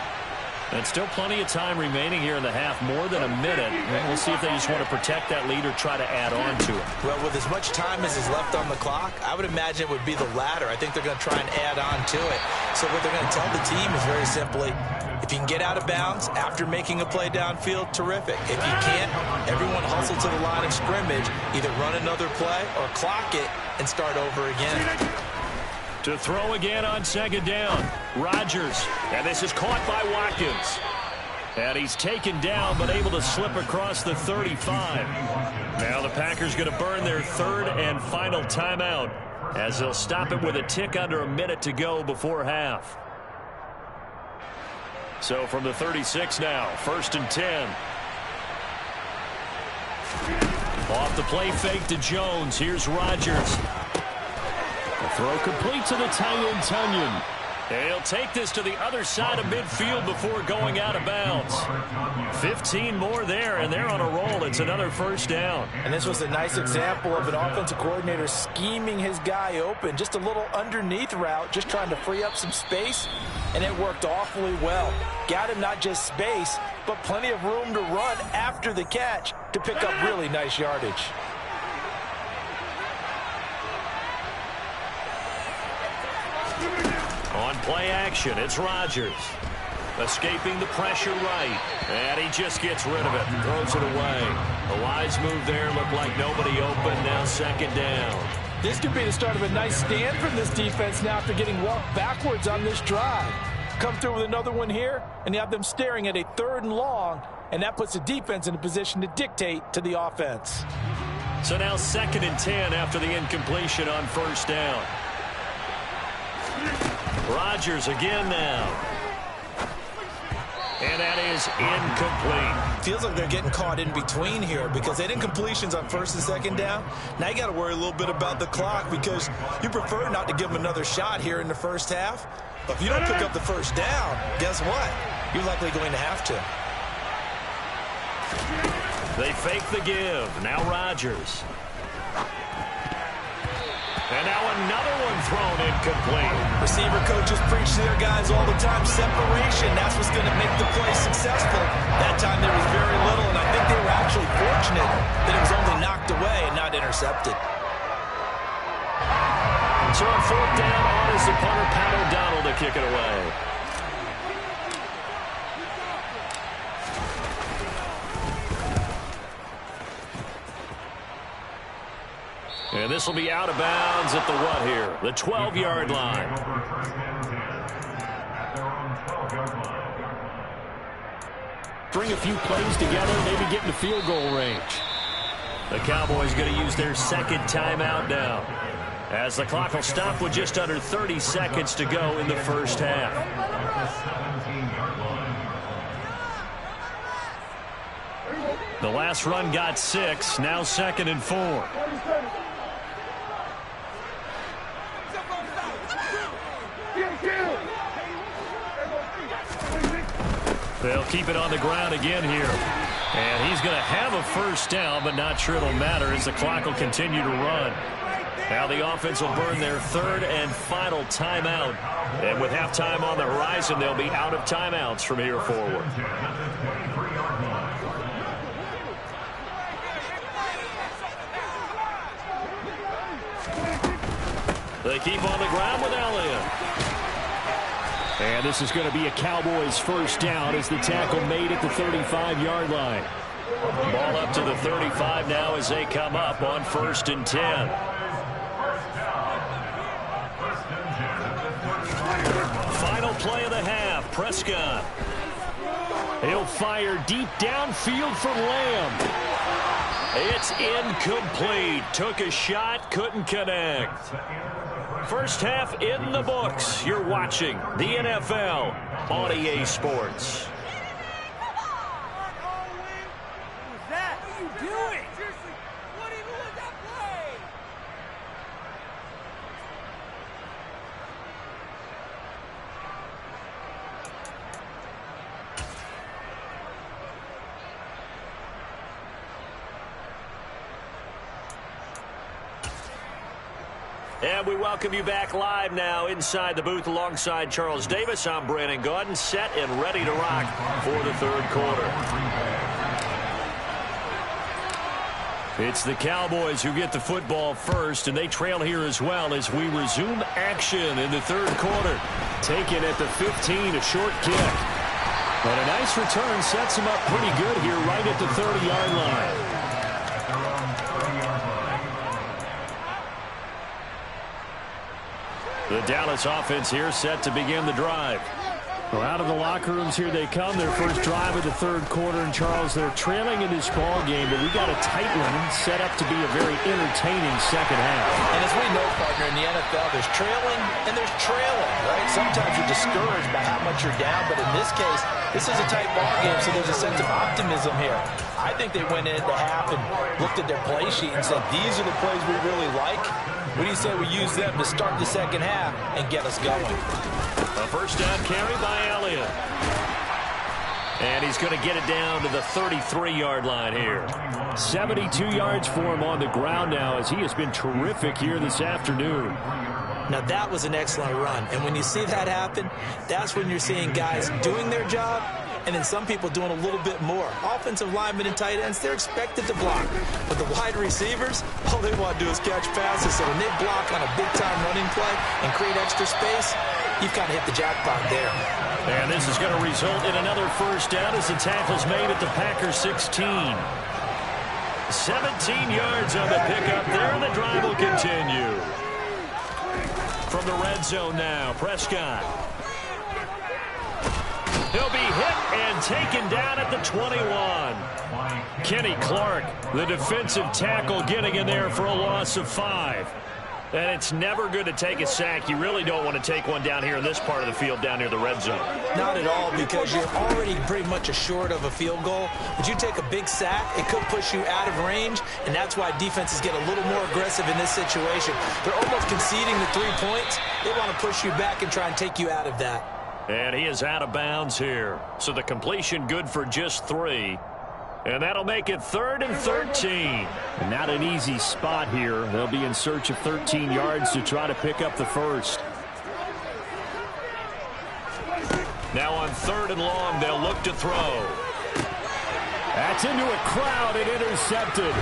And still plenty of time remaining here in the half, more than a minute. We'll see if they just want to protect that lead or try to add on to it. Well, with as much time as is left on the clock, I would imagine it would be the latter. I think they're going to try and add on to it. So what they're going to tell the team is very simply, if you can get out of bounds after making a play downfield, terrific. If you can't, everyone hustle to the line of scrimmage, either run another play or clock it and start over again. To throw again on 2nd down, Rodgers. And this is caught by Watkins. And he's taken down, but able to slip across the 35. Now the Packers going to burn their 3rd and final timeout, as they'll stop it with a tick under a minute to go before half. So from the 36 now, 1st and 10. Off the play fake to Jones. Here's Rodgers. The throw complete to the tight end, Tunyon. He'll take this to the other side of midfield before going out of bounds. 15 more there, and they're on a roll. It's another 1st down. And this was a nice example of an offensive coordinator scheming his guy open. Just a little underneath route, just trying to free up some space, and it worked awfully well. Got him not just space, but plenty of room to run after the catch to pick up really nice yardage. On play action, it's Rodgers. Escaping the pressure right. And he just gets rid of it and throws it away. A wise move there. Looked like nobody open. Now 2nd down. This could be the start of a nice stand from this defense now after getting walked backwards on this drive. Come through with another one here, and you have them staring at a 3rd and long, and that puts the defense in a position to dictate to the offense. So now 2nd and 10 after the incompletion on 1st down. Rodgers again now. And that is incomplete. Feels like they're getting caught in between here because they didn't completions on 1st and 2nd down. Now you got to worry a little bit about the clock because you prefer not to give them another shot here in the 1st half. But if you don't pick up the 1st down, guess what? You're likely going to have to. They fake the give. Now Rodgers. And now another one thrown incomplete. Receiver coaches preach to their guys all the time. Separation, that's what's going to make the play successful. That time there was very little, and I think they were actually fortunate that it was only knocked away and not intercepted. So on 4th down, on is the punter, Pat O'Donnell, to kick it away. And this will be out of bounds at the what here? The 12-yard line. Bring a few plays together, maybe get in the field goal range. The Cowboys going to use their 2nd timeout now, as the clock will stop with just under 30 seconds to go in the 1st half. The last run got 6, now 2nd and 4. They'll keep it on the ground again here. And he's going to have a first down, but not sure it'll matter as the clock will continue to run. Now the offense will burn their third and final timeout. And with halftime on the horizon, they'll be out of timeouts from here forward. They keep on the ground with Elliott. And this is going to be a Cowboys first down as the tackle made at the 35-yard line. Ball up to the 35 now as they come up on 1st and 10. Final play of the half. Prescott. He'll fire deep downfield for Lamb. It's incomplete. Took a shot, couldn't connect. First half in the books. You're watching the NFL on EA Sports. And we welcome you back live now inside the booth alongside Charles Davis. I'm Brandon Gaudin, set and ready to rock for the third quarter. It's the Cowboys who get the football first, and they trail here as well as we resume action in the third quarter. Taken at the 15, a short kick. But a nice return sets him up pretty good here right at the 30-yard line. The Dallas offense here set to begin the drive. Well, out of the locker rooms here they come. Their first drive of the third quarter. And, Charles, they're trailing in this ball game, but we got a tight one set up to be a very entertaining second half. And as we know, partner, in the NFL, there's trailing and there's trailing, right? Sometimes you're discouraged by how much you're down, but in this case, this is a tight ball game, so there's a sense of optimism here. I think they went into half and looked at their play sheet and said, these are the plays we really like. What do you say we use them to start the second half and get us going? A first down carry by Elliott. And he's going to get it down to the 33-yard line here. 72 yards for him on the ground now as he has been terrific here this afternoon. Now that was an excellent run. And when you see that happen, that's when you're seeing guys doing their job and then some people doing a little bit more. Offensive linemen and tight ends, they're expected to block. But the wide receivers, all they want to do is catch passes. So when they block on a big-time running play and create extra space, you've kind of hit the jackpot there. And this is going to result in another first down as the tackle's made at the Packers 16. 17 yards on the pickup there, and the drive will continue. From the red zone now, Prescott. He'll be hit and taken down at the 21. Kenny Clark, the defensive tackle, getting in there for a loss of 5. And it's never good to take a sack. You really don't want to take one down here in this part of the field down near the red zone. Not at all, because you're already pretty much assured of a field goal. But you take a big sack, it could push you out of range, and that's why defenses get a little more aggressive in this situation. They're almost conceding the 3 points. They want to push you back and try and take you out of that. And he is out of bounds here. So the completion good for just 3. And that'll make it 3rd and 13. And not an easy spot here. They'll be in search of 13 yards to try to pick up the first. Now on 3rd and long, they'll look to throw. That's into a crowd and intercepted.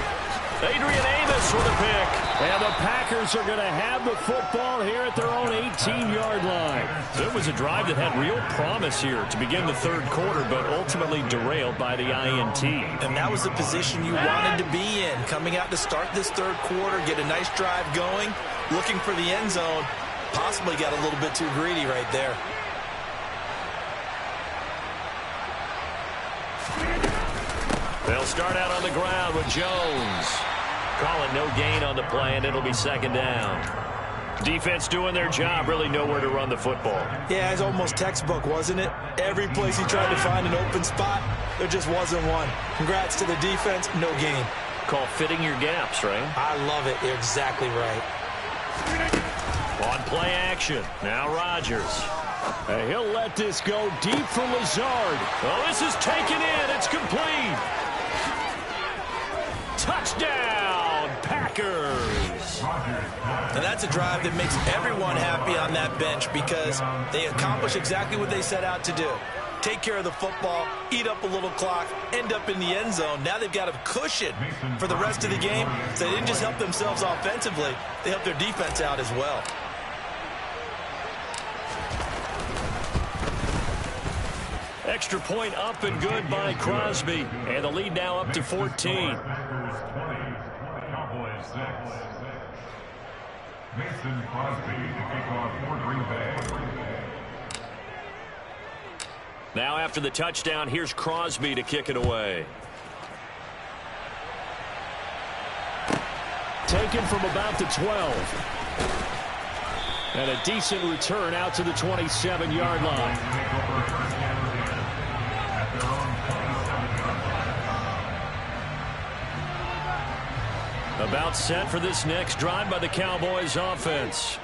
Adrian Amos with a pick. And the Packers are going to have the football here at their own 18-yard line. So it was a drive that had real promise here to begin the third quarter, but ultimately derailed by the INT. And that was the position you wanted to be in. Coming out to start this third quarter, get a nice drive going, looking for the end zone. Possibly got a little bit too greedy right there. They'll start out on the ground with Jones. Calling no gain on the play, and it'll be 2nd down. Defense doing their job, really nowhere to run the football. Yeah, it's almost textbook, wasn't it? Every place he tried to find an open spot, there just wasn't one. Congrats to the defense, no gain. Call fitting your gaps, right? I love it. You're exactly right. On play action. Now Rodgers. He'll let this go deep for Lazard. Oh, this is taken in. It's complete. Touchdown, Packers. And that's a drive that makes everyone happy on that bench because they accomplish exactly what they set out to do. Take care of the football, eat up a little clock, end up in the end zone. Now they've got a cushion for the rest of the game. So they didn't just help themselves offensively, they helped their defense out as well. Extra point up and good by Crosby. And the lead now up to 14. Mason Crosby to kick off for Green Bay. Now after the touchdown, here's Crosby to kick it away. Taken from about the 12. And a decent return out to the 27-yard line. About set for this next drive by the Cowboys offense.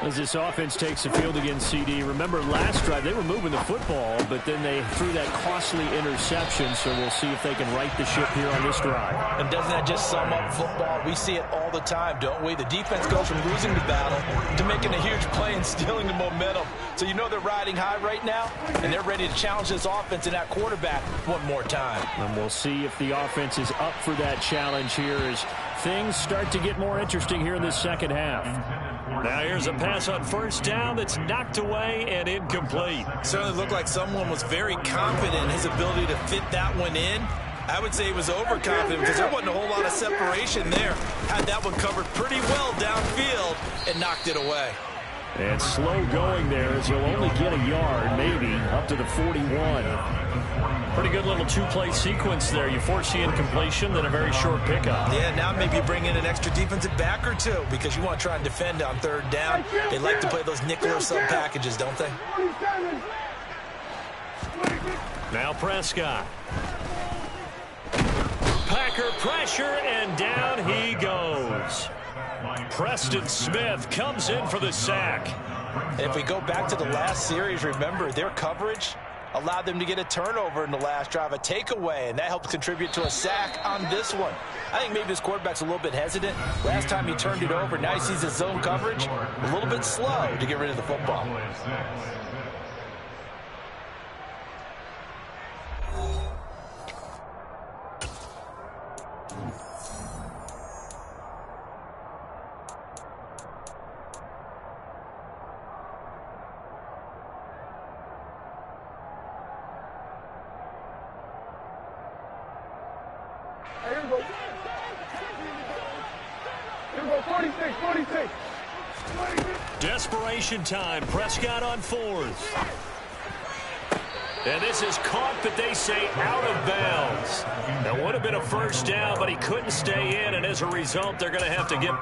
As this offense takes the field again, CD, remember last drive they were moving the football, but then they threw that costly interception, so we'll see if they can right the ship here on this drive. And doesn't that just sum up football? We see it all the time, don't we? The defense goes from losing the battle to making a huge play and stealing the momentum. So you know they're riding high right now, and they're ready to challenge this offense and that quarterback one more time. And we'll see if the offense is up for that challenge here as things start to get more interesting here in this second half. Now here's a pass on first down that's knocked away and incomplete. Certainly looked like someone was very confident in his ability to fit that one in. I would say he was overconfident because there wasn't a whole lot of separation there. Had that one covered pretty well downfield and knocked it away. And slow going there as he'll only get a yard, maybe, up to the 41. Pretty good little two-play sequence there. You force the incompletion, then a very short pickup. Yeah, now maybe bring in an extra defensive back or two because you want to try and defend on third down. They like to play those nickel or sub packages, don't they? Now Prescott. Packer pressure, and down he goes. Preston Smith comes in for the sack. And if we go back to the last series, remember, their coverage allowed them to get a turnover in the last drive, a takeaway, and that helped contribute to a sack on this one. I think maybe this quarterback's a little bit hesitant. Last time he turned it over, now he sees his zone coverage a little bit slow to get rid of the football. Here we go. Here we go. 46, 46. Desperation time. Prescott on fourth. And this is caught, but they say out of bounds. That would have been a first down, but he couldn't stay in, and as a result, they're going to have to give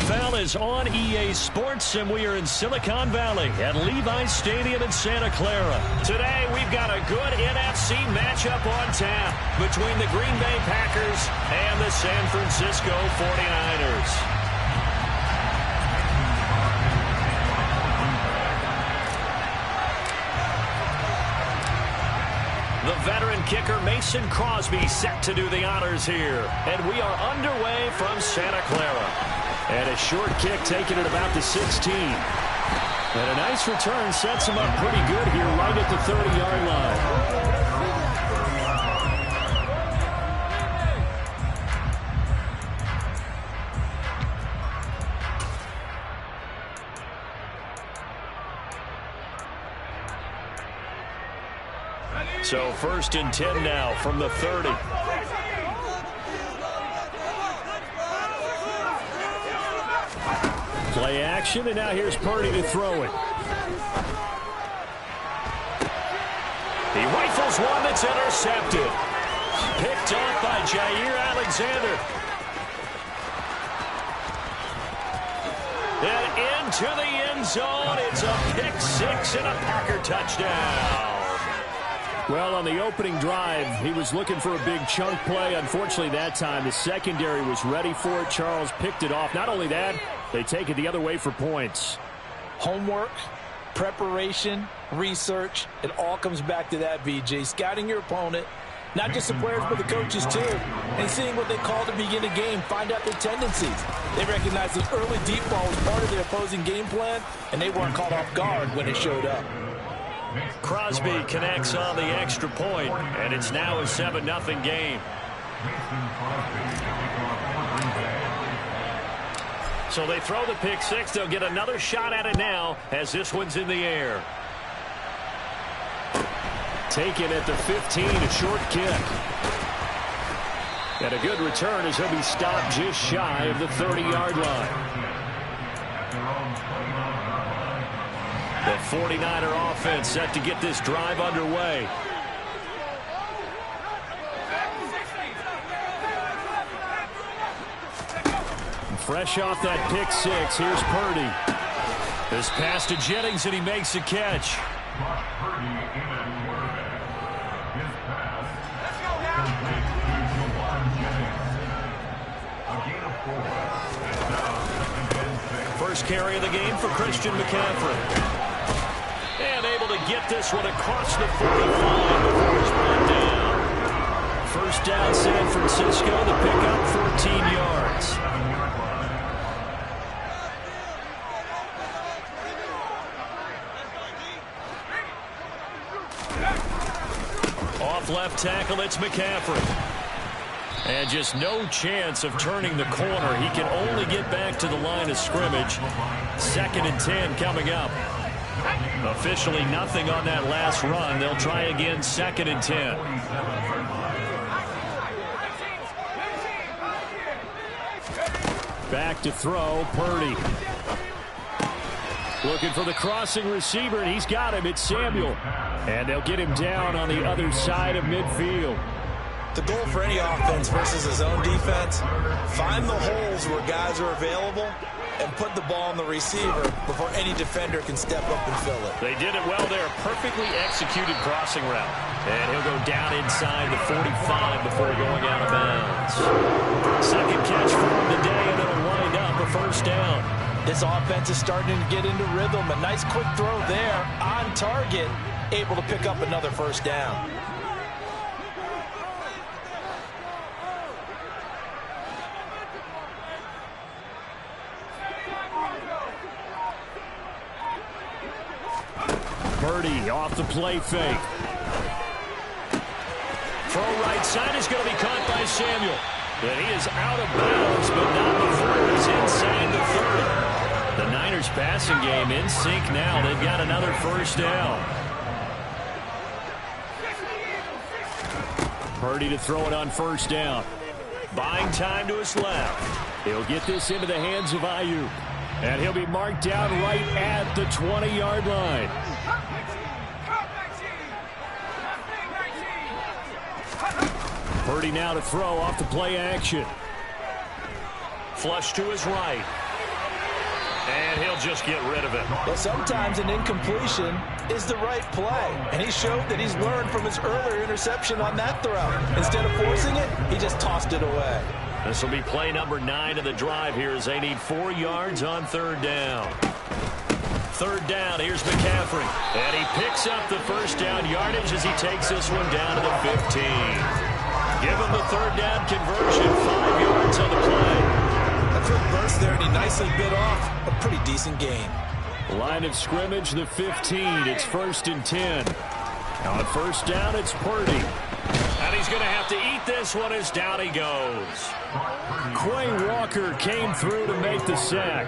NFL is on EA Sports, and we are in Silicon Valley at Levi's Stadium in Santa Clara. Today, we've got a good NFC matchup on tap between the Green Bay Packers and the San Francisco 49ers. The veteran kicker Mason Crosby set to do the honors here. And we are underway from Santa Clara. And a short kick taken at about the 16. And a nice return sets him up pretty good here right at the 30-yard line. So 1st and 10 now from the 30. Play action, and now here's Purdy to throw it. He rifles one that's intercepted. Picked off by Jair Alexander. And into the end zone. It's a pick six and a Packer touchdown. Well, on the opening drive, he was looking for a big chunk play. Unfortunately, that time, the secondary was ready for it. Charles picked it off. Not only that, they take it the other way for points. Homework, preparation, research, it all comes back to that, VJ. Scouting your opponent, not just the players, but the coaches too, and seeing what they call to begin a game, find out their tendencies. They recognize the early deep ball was part of their opposing game plan, and they weren't caught off guard when it showed up. Crosby connects on the extra point, and it's now a 7-0 game. So they throw the pick six. They'll get another shot at it now as this one's in the air. Taken at the 15, a short kick. And a good return as he'll be stopped just shy of the 30-yard line. The 49er offense set to get this drive underway. Fresh off that pick six, here's Purdy. This pass to Jennings, and he makes a catch. First carry of the game for Christian McCaffrey. And able to get this one across the 45 before he's brought down. First down, San Francisco. The pickup, 14 yards. Off left tackle, it's McCaffrey. And just no chance of turning the corner. He can only get back to the line of scrimmage. 2nd and 10 coming up. Officially nothing on that last run. They'll try again, 2nd and 10. Back to throw, Purdy. Looking for the crossing receiver, and he's got him. It's Samuel. And they'll get him down on the other side of midfield. The goal for any offense versus his own defense, find the holes where guys are available and put the ball on the receiver before any defender can step up and fill it. They did it well there. Perfectly executed crossing route. And he'll go down inside the 45 before going out of bounds. Second catch for him today, and it'll wind up a first down. This offense is starting to get into rhythm. A nice quick throw there on target, able to pick up another first down. Purdy off the play fake. Throw right side is going to be caught by Samuel. And he is out of bounds, but not before he's inside the 30. The Niners passing game in sync now. They've got another first down. Purdy to throw it on first down. Buying time to his left. He'll get this into the hands of Ayuk. And he'll be marked down right at the 20-yard line. Purdy now to throw off the play action. Flush to his right. And he'll just get rid of it. Well, sometimes an incompletion is the right play. And he showed that he's learned from his earlier interception on that throw. Instead of forcing it, he just tossed it away. This will be play number 9 of the drive here as they need 4 yards on 3rd down. 3rd down, here's McCaffrey. And he picks up the first down yardage as he takes this one down to the 15. Give him the 3rd down conversion, 5 yards on the play. A quick burst there, and he nicely bit off a pretty decent gain. Line of scrimmage, the 15. It's 1st and 10. On 1st down, it's Purdy. And he's going to have to eat this one as down he goes. Quay Walker came through to make the sack.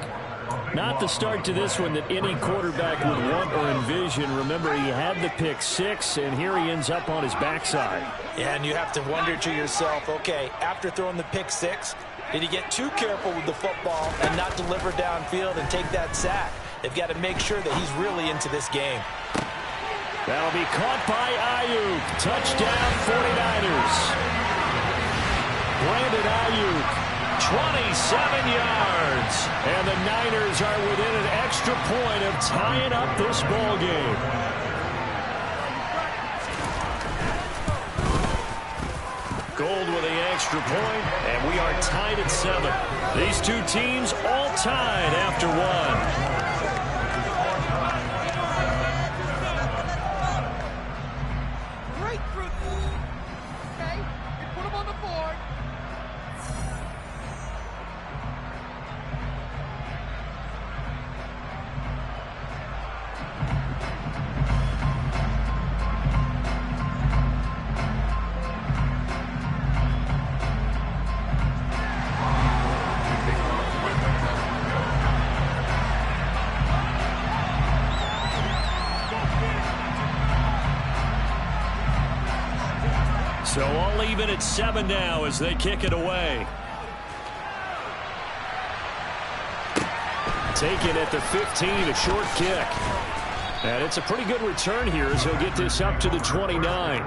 Not the start to this one that any quarterback would want or envision. Remember, he had the pick 6, and here he ends up on his backside. Yeah, and you have to wonder to yourself, okay, after throwing the pick 6, did he get too careful with the football and not deliver downfield and take that sack? They've got to make sure that he's really into this game. That'll be caught by Ayuk. Touchdown, 49ers. Brandon Ayuk. 27 yards. And the Niners are within an extra point of tying up this ball game. Gold with the extra point, and we are tied at 7. These two teams all tied after 1. So all even at 7 now as they kick it away. Taken at the 15, a short kick. And it's a pretty good return here as he'll get this up to the 29.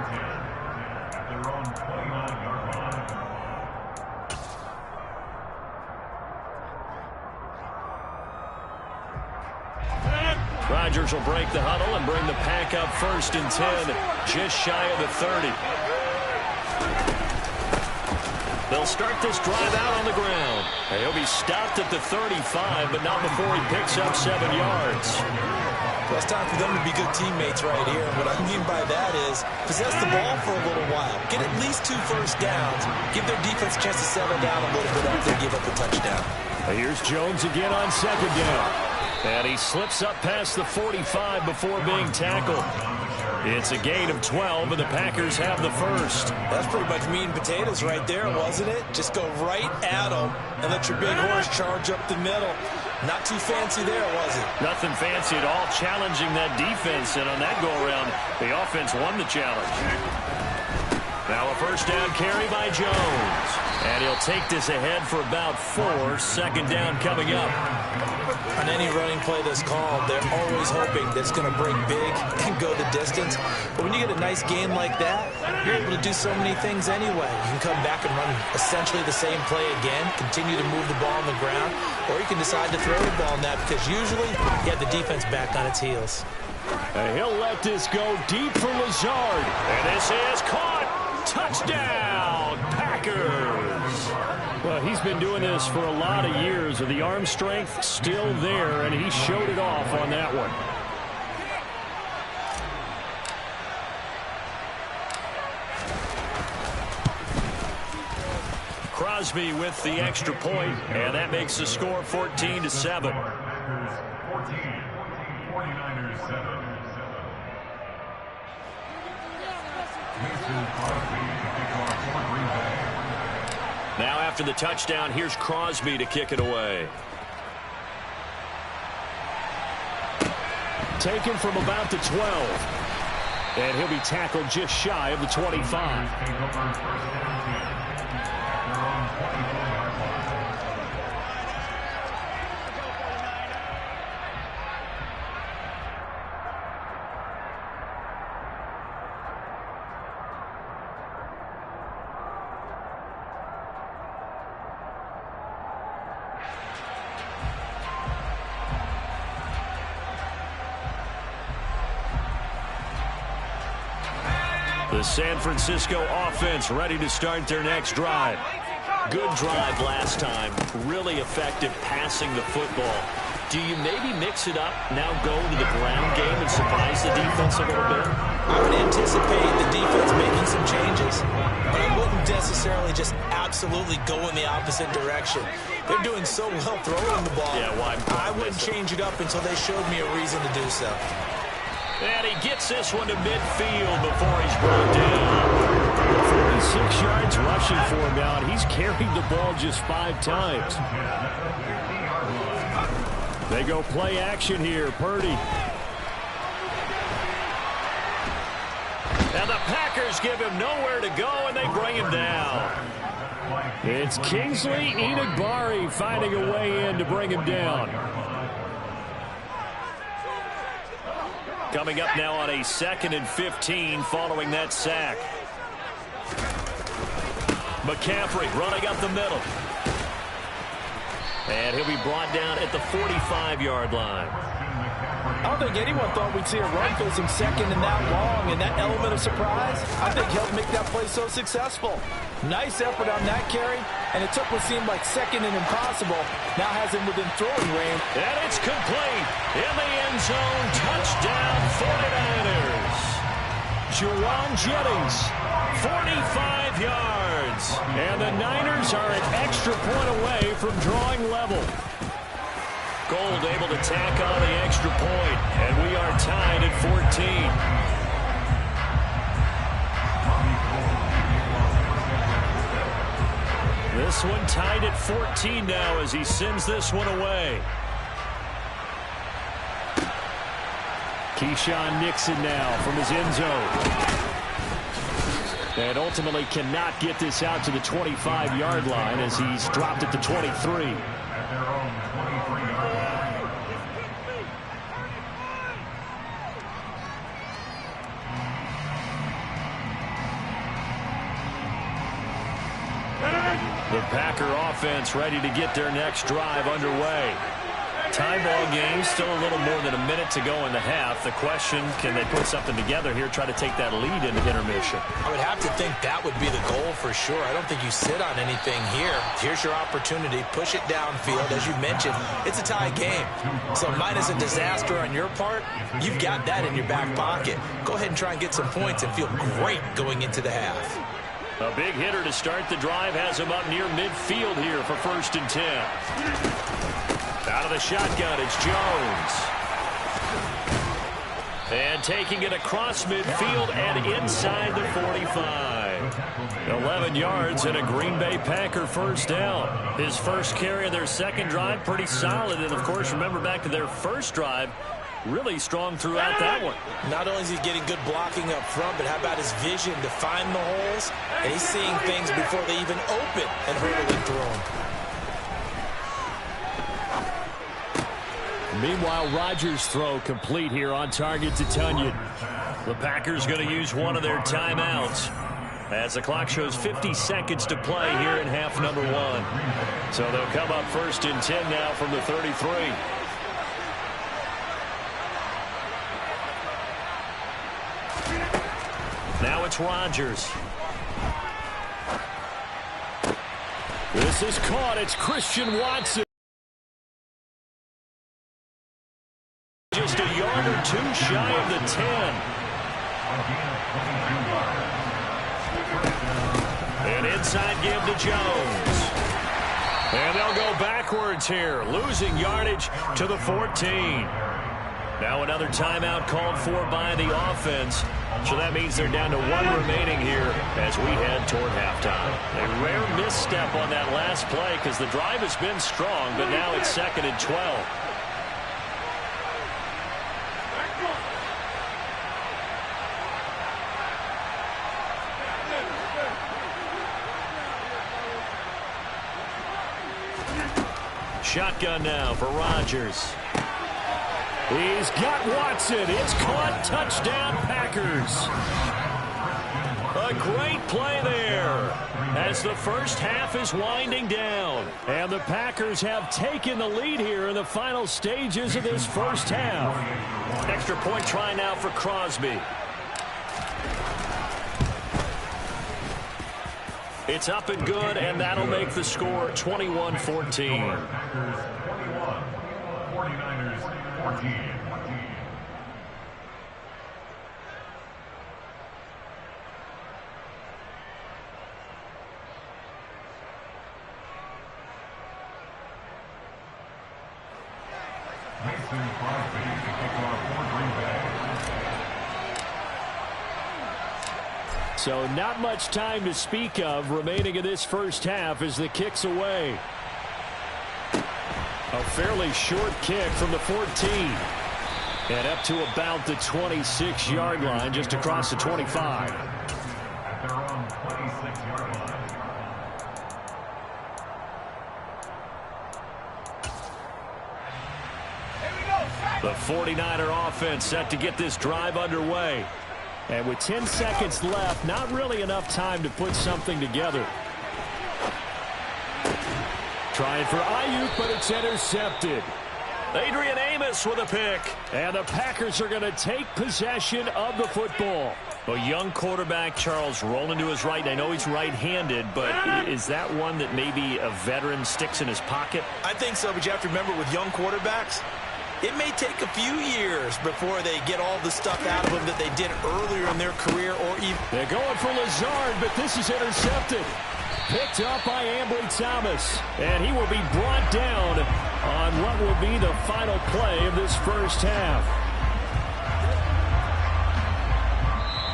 Rodgers will break the huddle and bring the pack up 1st and 10, just shy of the 30. They'll start this drive out on the ground. And he'll be stopped at the 35, but not before he picks up 7 yards. Well, it's time for them to be good teammates right here. And what I mean by that is possess the ball for a little while. Get at least 2 first downs. Give their defense a chance to settle down a little bit after they give up the touchdown. And here's Jones again on 2nd down. And he slips up past the 45 before being tackled. It's a gain of 12, and the Packers have the first. That's pretty much meat and potatoes right there, wasn't it? Just go right at them and let your big horse charge up the middle. Not too fancy there, was it? Nothing fancy at all, challenging that defense, and on that go-around, the offense won the challenge. Now a first down carry by Jones. And he'll take this ahead for about 4. 2nd down coming up. On any running play that's called, they're always hoping that it's going to break big and go the distance. But when you get a nice game like that, you're able to do so many things anyway. You can come back and run essentially the same play again, continue to move the ball on the ground, or you can decide to throw the ball now because usually you have the defense back on its heels. And he'll let this go deep for Lazard. And this is caught. Touchdown, Packers. Well, he's been doing this for a lot of years, with the arm strength still there, and he showed it off on that one. Crosby with the extra point, and that makes the score 14-7. 14, 49ers 7. Now after the touchdown, here's Crosby to kick it away. Taken from about the 12. And he'll be tackled just shy of the 25. The San Francisco offense ready to start their next drive. Good drive last time. Really effective passing the football. Do you maybe mix it up, now go to the ground game and surprise the defense a little bit? I would anticipate the defense making some changes, but I wouldn't necessarily just absolutely go in the opposite direction. They're doing so well throwing the ball. Yeah, why? I wouldn't change it up until they showed me a reason to do so. And he gets this one to midfield before he's brought down. 46 yards rushing for him now, and he's carried the ball just 5 times. They go play action here. Purdy. And the Packers give him nowhere to go, and they bring him down. It's Kingsley Enagbare finding a way in to bring him down. Coming up now on a 2nd and 15 following that sack. McCaffrey running up the middle. And he'll be brought down at the 45-yard line. I don't think anyone thought we'd see a run facing second and that long, and that element of surprise, I think, helped make that play so successful. Nice effort on that carry, and it took what seemed like second and impossible. Now has him within throwing range. And it's complete in the end zone. Touchdown, 49ers. Juwan Jennings, 45 yards. and the Niners are an extra point away from drawing level. Gold able to tack on the extra point, and we are tied at 14. This one tied at 14 now as he sends this one away. Keyshawn Nixon now from his end zone. And ultimately cannot get this out to the 25-yard line as he's dropped at the 23. The Packer offense ready to get their next drive underway. Tie ball game, still a little more than a minute to go in the half. The question, can they put something together here, try to take that lead into intermission? I would have to think that would be the goal for sure. I don't think you sit on anything here. Here's your opportunity. Push it downfield. As you mentioned, it's a tie game. So minus a disaster on your part, you've got that in your back pocket. Go ahead and try and get some points and feel great going into the half. A big hitter to start the drive has him up near midfield here for 1st and 10. Out of the shotgun, it's Jones. And taking it across midfield and inside the 45. 11 yards and a Green Bay Packer first down. His first carry of their second drive, pretty solid. And, of course, remember back to their first drive, really strong throughout that one. Not only is he getting good blocking up front, but how about his vision to find the holes? And he's seeing things before they even open and hurdling through them. Meanwhile, Rodgers' throw complete here on target to Tunyon. The Packers going to use one of their timeouts as the clock shows 50 seconds to play here in half number 1. So they'll come up 1st and 10 now from the 33. Now it's Rodgers. This is caught. It's Christian Watson. Just a yard or two shy of the 10. And inside give to Jones. And they'll go backwards here, losing yardage to the 14. Now another timeout called for by the offense. So that means they're down to 1 remaining here as we head toward halftime. A rare misstep on that last play because the drive has been strong, but now it's 2nd and 12. Shotgun now for Rodgers. He's got Watson. It's caught. Touchdown, Packers. A great play there as the first half is winding down. And the Packers have taken the lead here in the final stages of this first half. Extra point try now for Crosby. It's up and good, and that'll make the score 21-14. Packers 21, 49ers 14. Mason Crosby to kick off for Green Bay. So not much time to speak of remaining in this first half as the kick's away. A fairly short kick from the 14. And up to about the 26-yard line, just across the 25. At their own 26-yard line. The 49er offense set to get this drive underway. And with 10 seconds left, not really enough time to put something together. Trying for Ayuk, but it's intercepted. Adrian Amos with a pick. And the Packers are going to take possession of the football. A young quarterback, Charles, rolling to his right. I know he's right-handed, but is that one that maybe a veteran sticks in his pocket? I think so, but you have to remember with young quarterbacks, it may take a few years before they get all the stuff out of them that they did earlier in their career or even... They're going for Lazard, but this is intercepted. Picked up by Ambry Thomas. And he will be brought down on what will be the final play of this first half.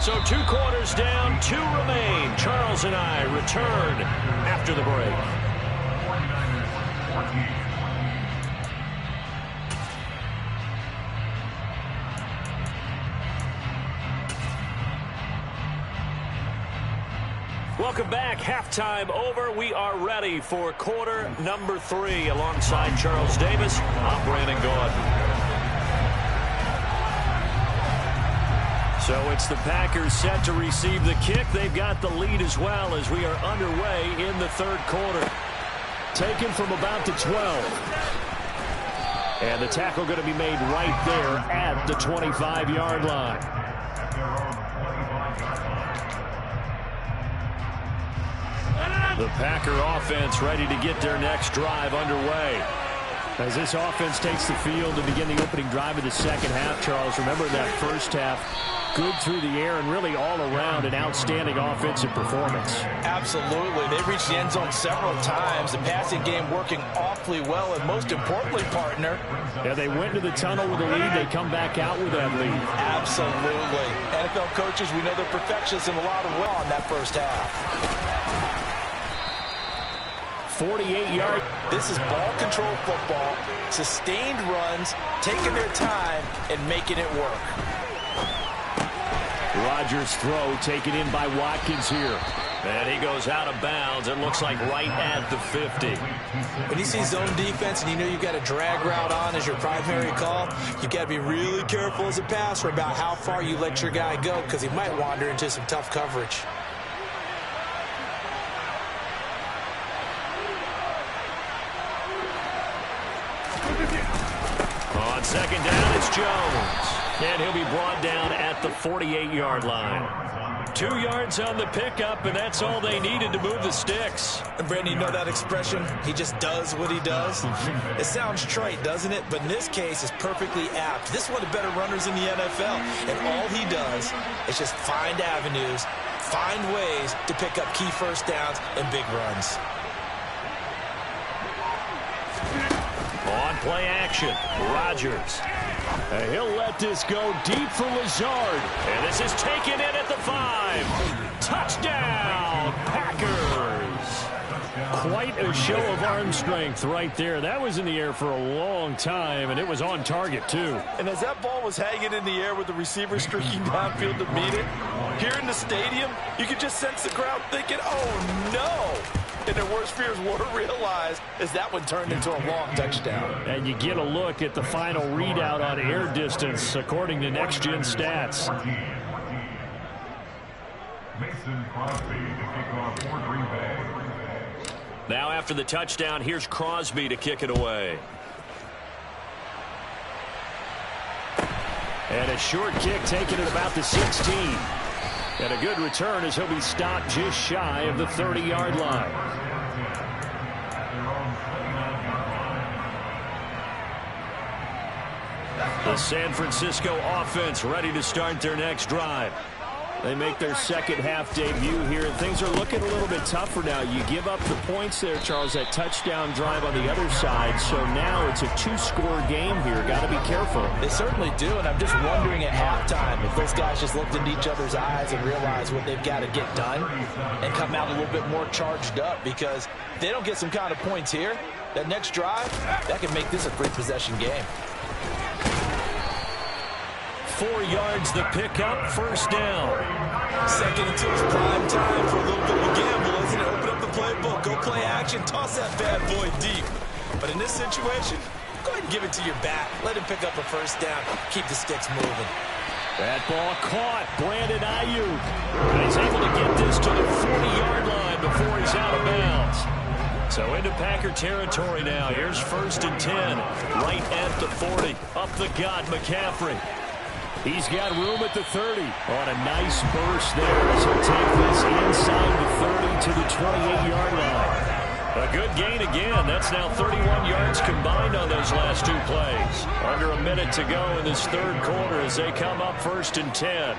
So 2 quarters down, 2 remain. Charles and I return after the break. 49ers 14. Welcome back. Halftime over. We are ready for quarter number 3 alongside Charles Davis. I'm Brandon Gordon. So it's the Packers set to receive the kick. They've got the lead as well as we are underway in the third quarter. Taken from about the 12. And the tackle going to be made right there at the 25-yard line. At their own 25-yard line. The Packer offense ready to get their next drive underway. As this offense takes the field to begin the opening drive of the second half, Charles, remember that first half, good through the air and really all around an outstanding offensive performance. Absolutely. They reached the end zone several times. The passing game working awfully well, and most importantly, partner. Yeah, they went into the tunnel with a lead. They come back out with that lead. Absolutely. NFL coaches, we know they're perfectionists in a lot of ways on that first half. 48-yard. This is ball control football, sustained runs, taking their time, and making it work. Rodgers' throw taken in by Watkins here. And he goes out of bounds. It looks like right at the 50. When you see zone defense and you know you've got a drag route on as your primary call, you've got to be really careful as a passer about how far you let your guy go because he might wander into some tough coverage. On second down, it's Jones. And he'll be brought down at the 48-yard line. 2 yards on the pickup, and that's all they needed to move the sticks. And Brandon, you know that expression? He just does what he does. It sounds trite, doesn't it? But in this case, it's perfectly apt. This is one of the better runners in the NFL. And all he does is just find avenues, find ways to pick up key first downs and big runs. On play action, Rodgers. And he'll let this go deep for Lazard. And this is taken in at the 5. Touchdown, Packers. Quite a show of arm strength right there. That was in the air for a long time, and it was on target, too. And as that ball was hanging in the air with the receiver streaking downfield to meet it, here in the stadium, you could just sense the crowd thinking, oh, no. And their worst fears were realized as that one turned into a long touchdown. And you get a look at the final readout on air distance, according to Next Gen Stats. Mason Crosby to kick off for Green Bay. Now after the touchdown, here's Crosby to kick it away. And a short kick taken at about the 16. And a good return as he'll be stopped just shy of the 30-yard line. The San Francisco offense ready to start their next drive. They make their second half debut here, and things are looking a little bit tougher now. You give up the points there, Charles, that touchdown drive on the other side. So now it's a two-score game here. Got to be careful. They certainly do, and I'm just wondering at halftime if those guys just looked into each other's eyes and realized what they've got to get done and come out a little bit more charged up, because if they don't get some kind of points here, that next drive, that could make this a three-possession game. 4 yards the pickup, first down. Second until it's prime time for a little bit of a gamble, isn't it? Open up the playbook, go play action, toss that bad boy deep. But in this situation, go ahead and give it to your back. Let him pick up a first down. Keep the sticks moving. That ball caught. Brandon Ayuk. And he's able to get this to the 40-yard line before he's out of bounds. So into Packer territory now. Here's 1st and 10. Right at the 40. Up the gut, McCaffrey. He's got room at the 30. On a nice burst there as he'll take this inside the 30 to the 28-yard line. A good gain again. That's now 31 yards combined on those last 2 plays. Under a minute to go in this third quarter as they come up 1st and 10.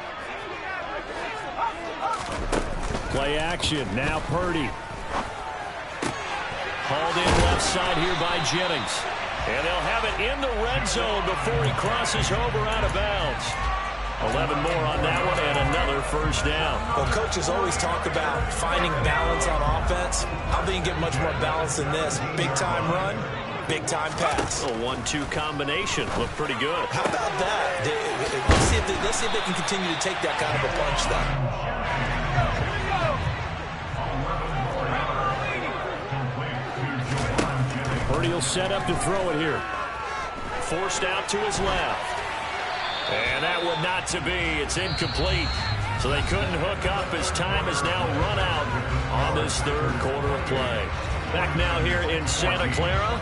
Play action. Now Purdy. Hauled in left side here by Jennings. And they'll have it in the red zone before he crosses over out of bounds. 11 more on that one and another first down. Well, coaches always talk about finding balance on offense. I think you can get much more balance than this. Big-time run, big-time pass. A 1-2 combination. Looked pretty good. How about that? Let's see if they can continue to take that kind of a punch, though. Purdy will set up to throw it here. Forced out to his left. And that one not to be. It's incomplete. So they couldn't hook up as time has now run out on this third quarter of play. Back now here in Santa Clara.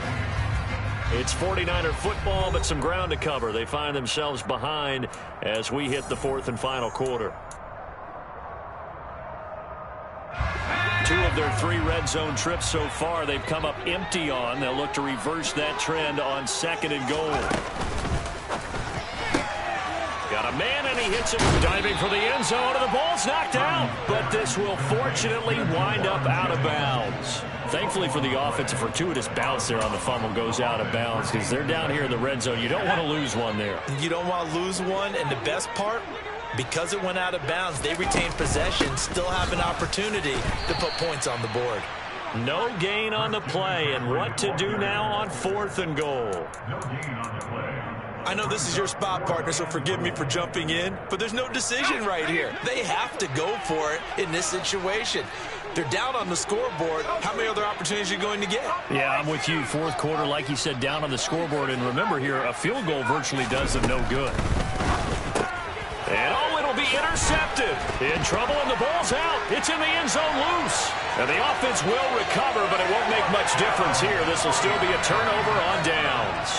It's 49er football, but some ground to cover. They find themselves behind as we hit the 4th and final quarter. 2 of their 3 red zone trips so far they've come up empty on. They'll look to reverse that trend on 2nd and goal. Got a man, and he hits it, diving for the end zone, and the ball's knocked out. But this will fortunately wind up out of bounds. Thankfully for the offense, a fortuitous bounce there on the fumble goes out of bounds because they're down here in the red zone. You don't want to lose one there. You don't want to lose one, and the best part, because it went out of bounds, they retained possession, still have an opportunity to put points on the board. No gain on the play, and what to do now on 4th and goal. No gain on the play. I know this is your spot, partner, so forgive me for jumping in, but there's no decision right here. They have to go for it in this situation. They're down on the scoreboard. How many other opportunities are you going to get? Yeah, I'm with you. 4th quarter, like you said, down on the scoreboard. And remember here, a field goal virtually does them no good. And oh, it'll be intercepted. In trouble, and the ball's out. It's in the end zone loose. And the offense will recover, but it won't make much difference here. This will still be a turnover on downs.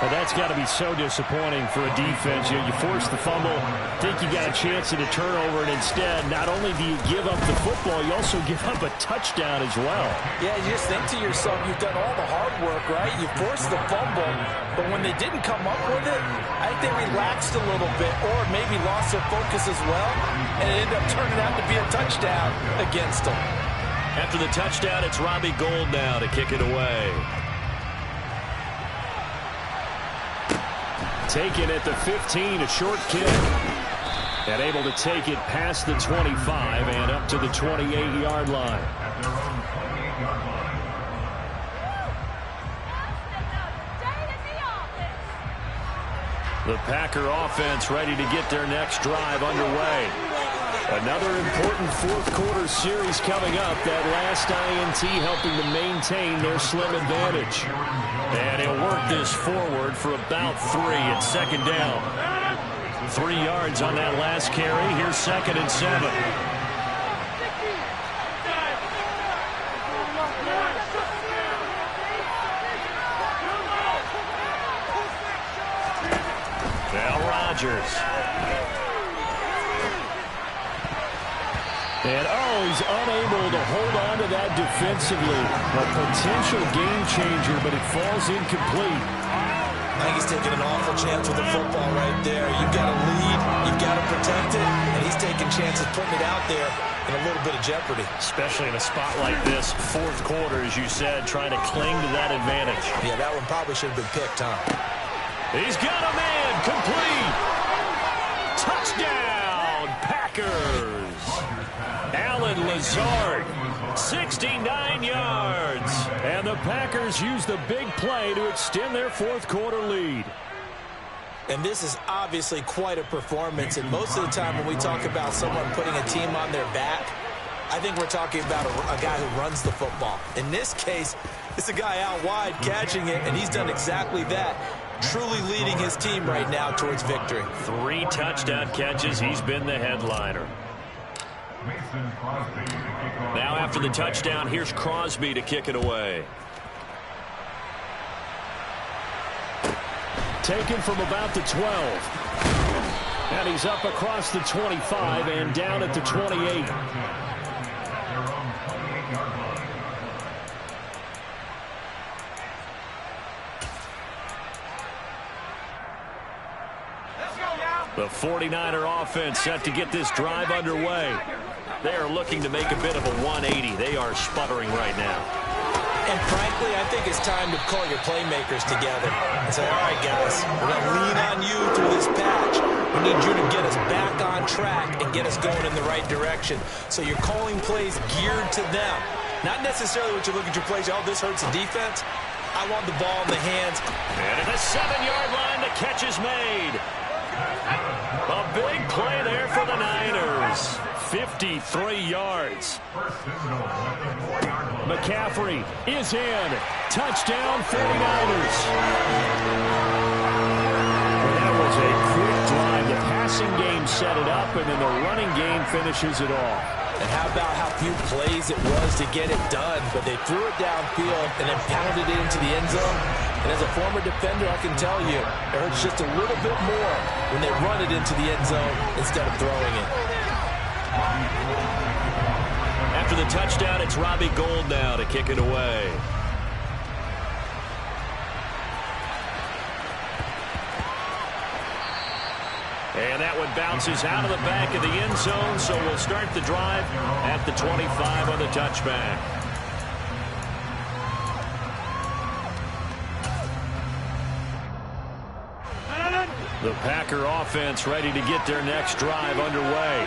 Well, that's got to be so disappointing for a defense. You force the fumble, think you got a chance at a turnover, and instead, not only do you give up the football, you also give up a touchdown as well. Yeah, you just think to yourself, you've done all the hard work, right? You forced the fumble, but when they didn't come up with it, I think they relaxed a little bit or maybe lost their focus as well, and it ended up turning out to be a touchdown against them. After the touchdown, it's Robbie Gould now to kick it away. Taken at the 15, a short kick. And able to take it past the 25 and up to the 28-yard line. At their own 28-yard line. The Packer offense ready to get their next drive underway. Another important 4th quarter series coming up. That last INT helping to maintain their slim advantage. And he'll work this forward for about 3 at 2nd down. 3 yards on that last carry. Here's 2nd and 7. Now Rodgers. And, he's unable to hold on to that defensively. A potential game changer, but it falls incomplete. I think he's taking an awful chance with the football right there. You've got to lead, you've got to protect it, and he's taking chances putting it out there in a little bit of jeopardy. Especially in a spot like this, fourth quarter, as you said, trying to cling to that advantage. Yeah, that one probably should have been picked, huh? He's got a man, complete. Touchdown, Packers. Alan Lazard, 69 yards. And the Packers use the big play to extend their fourth quarter lead. And this is obviously quite a performance. And most of the time when we talk about someone putting a team on their back, I think we're talking about a guy who runs the football. In this case, it's a guy out wide catching it, and he's done exactly that. Truly leading his team right now towards victory. 3 touchdown catches. He's been the headliner. Now after the touchdown, here's Crosby to kick it away. Taken from about the 12. And he's up across the 25 and down at the 28. The 49er offense set to get this drive underway. They are looking to make a bit of a 180. They are sputtering right now. And frankly, I think it's time to call your playmakers together and say, all right, guys, we're going to lean on you through this patch. We need you to get us back on track and get us going in the right direction. So you're calling plays geared to them. Not necessarily what you look at your plays, oh, this hurts the defense. I want the ball in the hands. And at the 7-yard line, the catch is made. A big play there for the Niners. 53 yards. McCaffrey is in. Touchdown 49ers. That was a quick drive. The passing game set it up, and then the running game finishes it off. And how about how few plays it was to get it done, but they threw it downfield and then pounded it into the end zone. And as a former defender, I can tell you, it hurts just a little bit more when they run it into the end zone instead of throwing it. After the touchdown, it's Robbie Gould now to kick it away. And that one bounces out of the back of the end zone, so we'll start the drive at the 25 on the touchback. The Packer offense ready to get their next drive underway.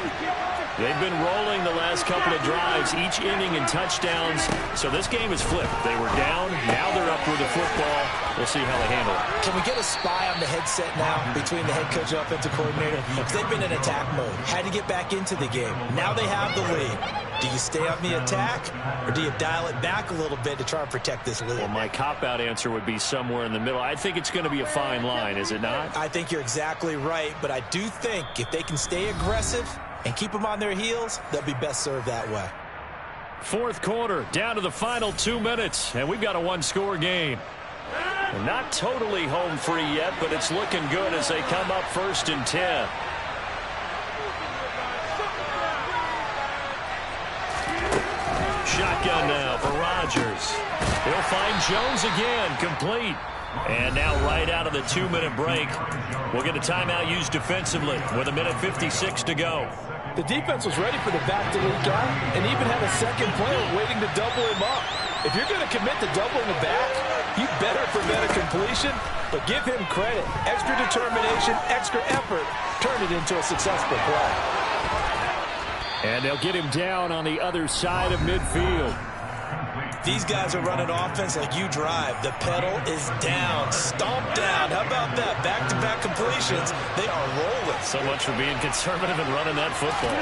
They've been rolling the last couple of drives, each inning in touchdowns. So this game is flipped. They were down. Now they're up with the football. We'll see how they handle it. Can we get a spy on the headset now between the head coach and offensive coordinator? Because they've been in attack mode. Had to get back into the game. Now they have the lead. Do you stay on the attack, or do you dial it back a little bit to try and protect this lead? Well, my cop-out answer would be somewhere in the middle. I think it's going to be a fine line, is it not? I think you're exactly right, but I do think if they can stay aggressive and keep them on their heels, they'll be best served that way. Fourth quarter, down to the final 2 minutes, and we've got a one-score game. Not totally home free yet, but it's looking good as they come up 1st and 10. Shotgun now for Rodgers. He'll find Jones again, complete. And now right out of the 2-minute break, we'll get a timeout used defensively with 1:56 to go. The defense was ready for the back-to-lead guy and even had a second player waiting to double him up. If you're going to commit to doubling the back, you better prevent a completion, but give him credit. Extra determination, extra effort, turned it into a successful play. And they'll get him down on the other side of midfield. These guys are running offense like you drive. The pedal is down, stomped down. How about that? Back-to-back completions. They are rolling. So much for being conservative and running that football.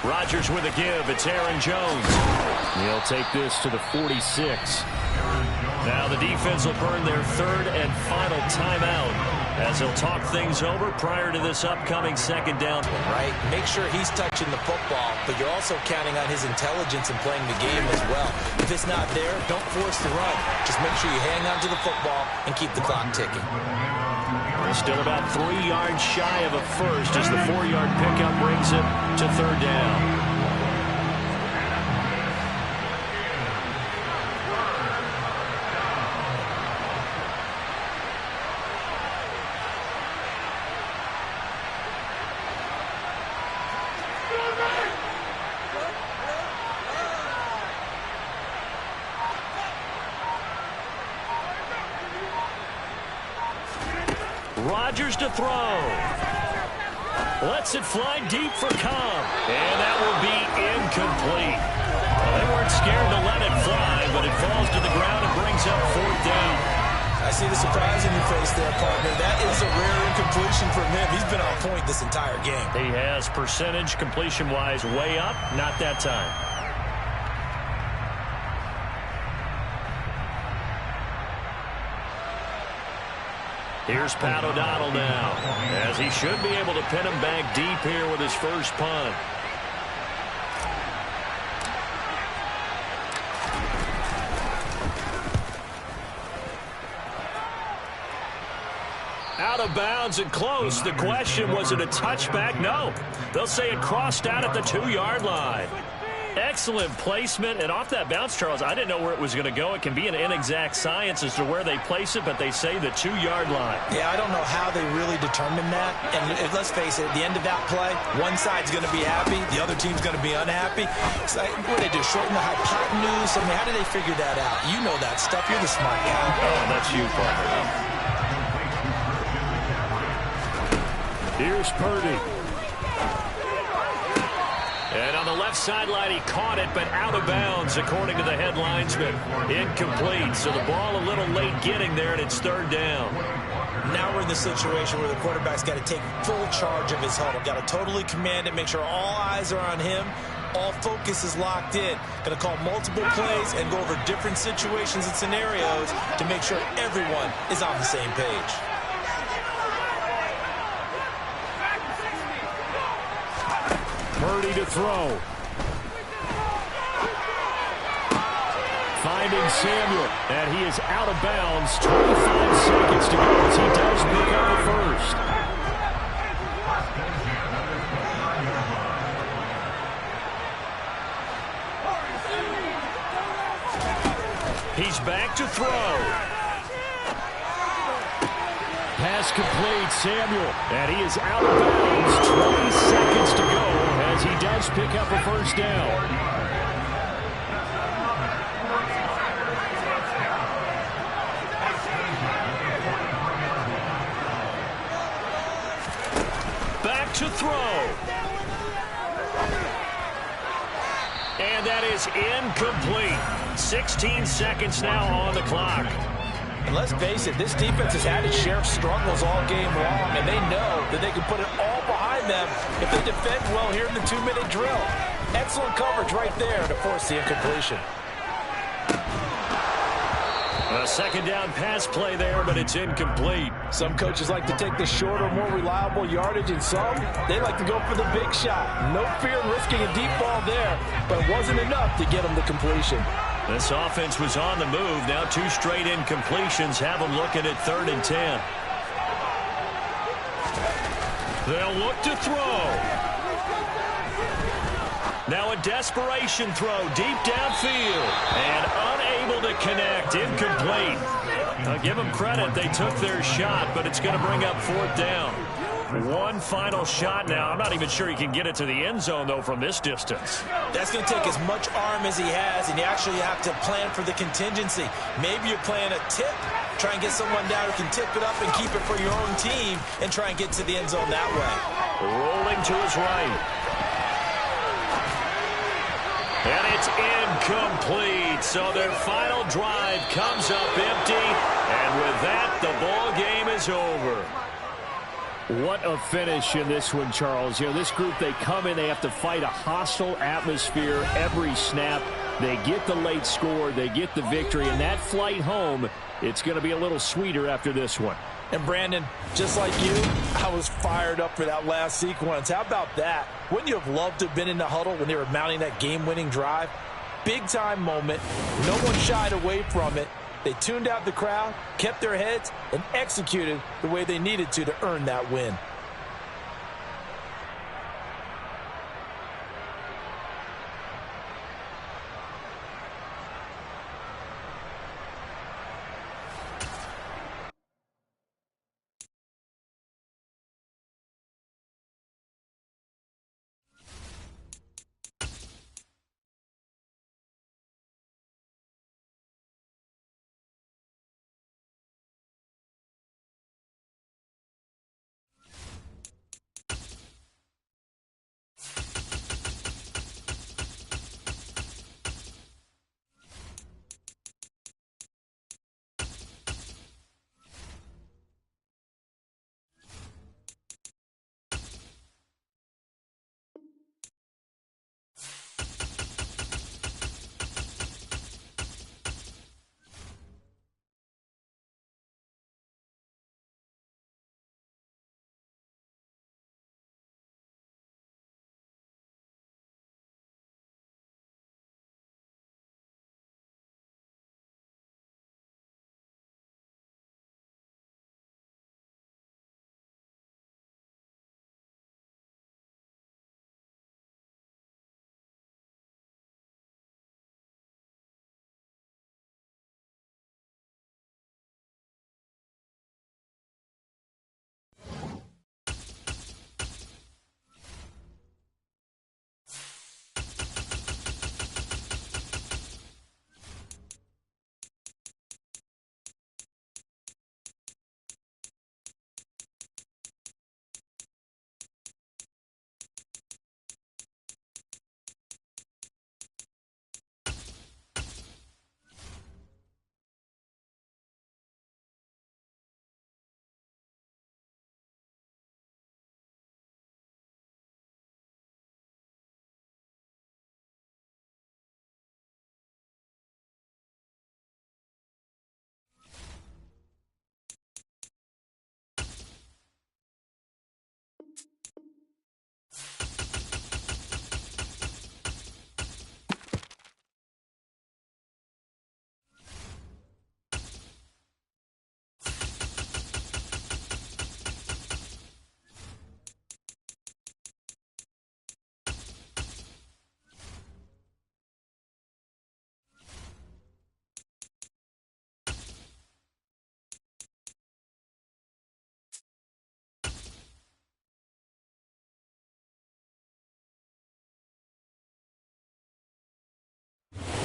Rodgers with a give. It's Aaron Jones. He'll take this to the 46. Now the defense will burn their 3rd and final timeout as they'll talk things over prior to this upcoming 2nd down. Right? Make sure he's touching the football, but you're also counting on his intelligence in playing the game as well. If it's not there, don't force the run. Just make sure you hang on to the football and keep the clock ticking. Still about 3 yards shy of a first as the 4-yard pickup brings it to 3rd down. Rodgers to throw. Lets it fly deep for Cobb. And that will be incomplete. Well, they weren't scared to let it fly, but it falls to the ground and brings up 4th down. I see the surprise in your face there, partner. That is a rare incompletion from him. He's been on point this entire game. He has percentage completion-wise way up, not that time. Here's Pat O'Donnell now, as he should be able to pin him back deep here with his first punt. Out of bounds and close. The question, was it a touchback? No. They'll say it crossed out at the 2-yard line. Excellent placement, and off that bounce, Charles, I didn't know where it was going to go. It can be an inexact science as to where they place it, but they say the 2-yard line. Yeah, I don't know how they really determine that. And let's face it, at the end of that play, one side's going to be happy, the other team's going to be unhappy. So, what do they do, shorten the hypotenuse? I mean, how do they figure that out? You know that stuff. You're the smart guy. Oh, that's you, partner. Here's Purdy. And on the left sideline, he caught it, but out of bounds, according to the head linesman. Incomplete, so the ball a little late getting there, and it's 3rd down. Now we're in the situation where the quarterback's got to take full charge of his huddle. Got to totally command it, make sure all eyes are on him. All focus is locked in. Going to call multiple plays and go over different situations and scenarios to make sure everyone is on the same page. Purdy to throw. Finding Samuel, and he is out of bounds. 25 seconds to go as he does pick up the first. He's back to throw. Pass complete, Samuel, and he is out of bounds. 20 seconds to go as he does pick up a first down. Back to throw. And that is incomplete. 16 seconds now on the clock. And let's face it, this defense has had its share of struggles all game long, and they know that they can put it all behind them if they defend well here in the 2-minute drill. Excellent coverage right there to force the incompletion. A 2nd down pass play there, but it's incomplete. Some coaches like to take the shorter, more reliable yardage, and some, they like to go for the big shot. No fear in risking a deep ball there, but it wasn't enough to get them the completion. This offense was on the move. Now 2 straight incompletions have them looking at 3rd and 10. They'll look to throw. Now a desperation throw deep downfield. And unable to connect. Incomplete. I'll give them credit. They took their shot, but it's going to bring up 4th down. One final shot now. I'm not even sure he can get it to the end zone, though, from this distance. That's going to take as much arm as he has, and you actually have to plan for the contingency. Maybe you're playing a tip. Try and get someone down who can tip it up and keep it for your own team and try and get to the end zone that way. Rolling to his right. And it's incomplete. So their final drive comes up empty. And with that, the ball game is over. What a finish in this one, Charles. You know, this group, they come in, they have to fight a hostile atmosphere every snap. They get the late score, they get the victory, and that flight home, it's going to be a little sweeter after this one. And Brandon, just like you, I was fired up for that last sequence. How about that? Wouldn't you have loved to have been in the huddle when they were mounting that game-winning drive? Big-time moment. No one shied away from it. They tuned out the crowd, kept their heads, and executed the way they needed to earn that win.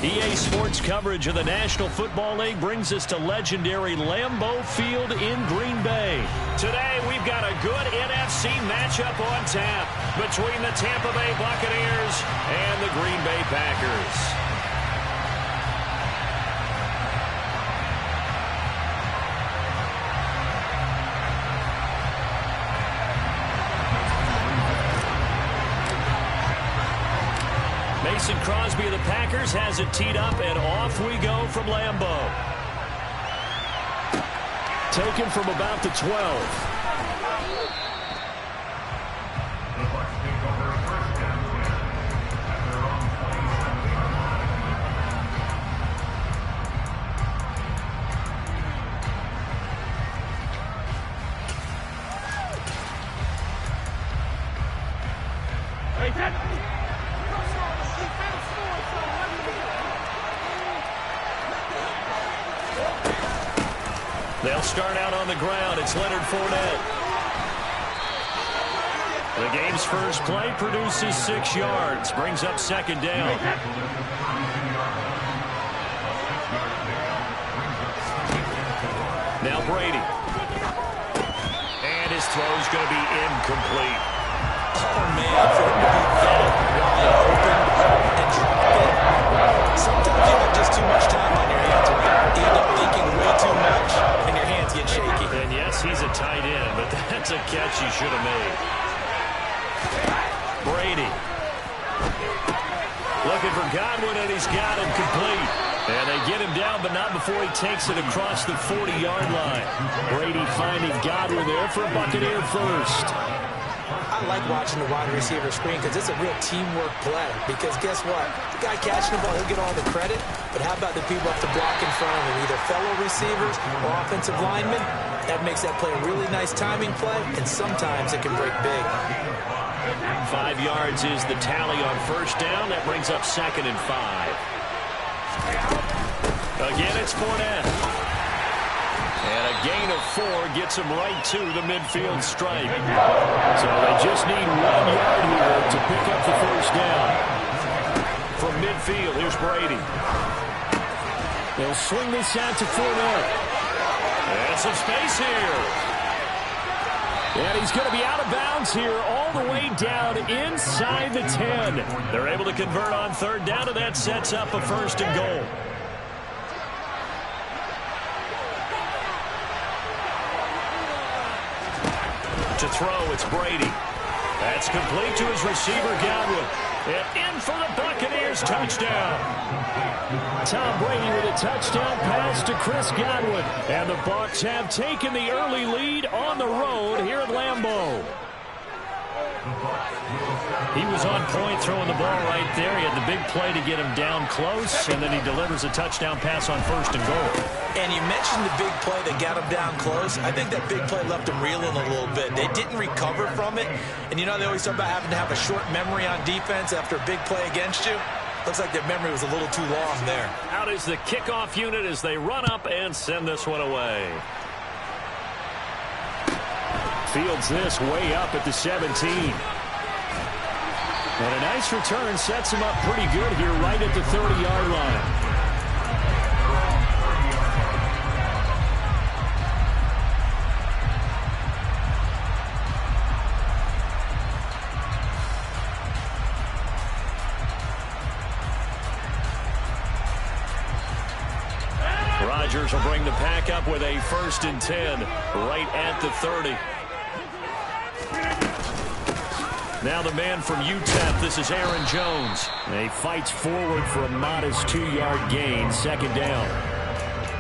EA Sports coverage of the National Football League brings us to legendary Lambeau Field in Green Bay. Today, we've got a good NFC matchup on tap between the Tampa Bay Buccaneers and the Green Bay Packers. Mason Crosby of the Packers has it teed up, and off we go from Lambeau. Taken from about the 12. The Bucs take over first down 10 at their own 27. Hey, Ted. They'll start out on the ground. It's Leonard Fournette. The game's first play produces 6 yards. Brings up second down. Now Brady. And his throw's going to be incomplete. Oh, man, for him to be that wide open and drop it. Sometimes you have just too much time on your hands. You end up thinking way too much, and your hands get shaky. And yes, he's a tight end, but that's a catch he should have made. Brady. Looking for Godwin, and he's got him complete. And they get him down, but not before he takes it across the 40-yard line. Brady finding Godwin there for Buccaneer first. I like watching the wide receiver screen because it's a real teamwork play. Because guess what? The guy catching the ball, he'll get all the credit. But how about the people up to block in front of him, either fellow receivers or offensive linemen? That makes that play a really nice timing play, and sometimes it can break big. 5 yards is the tally on first down. That brings up second and 5. Again, it's Fournette. And a gain of 4 gets him right to the midfield stripe. So they just need 1 yard here to pick up the first down. From midfield, here's Brady. They'll swing this out to Fournette. And some space here. And he's going to be out of bounds here all the way down inside the 10. They're able to convert on third down, and that sets up a first and goal. To throw, it's Brady. That's complete to his receiver, Godwin. And in for the Buccaneers touchdown. Tom Brady with a touchdown pass to Chris Godwin. And the Bucs have taken the early lead on the road here at Lambeau. He was on point throwing the ball right there. He had the big play to get him down close, and then he delivers a touchdown pass on first and goal. And you mentioned the big play that got him down close. I think that big play left him reeling a little bit. They didn't recover from it. And you know they always talk about having to have a short memory on defense after a big play against you. Looks like their memory was a little too long there. Out is the kickoff unit as they run up and send this one away. Fields this way up at the 17. And a nice return sets him up pretty good here right at the 30-yard line. Rodgers will bring the pack up with a 1st and 10 right at the 30. Now the man from UTEP, this is Aaron Jones. He fights forward for a modest 2-yard gain, second down.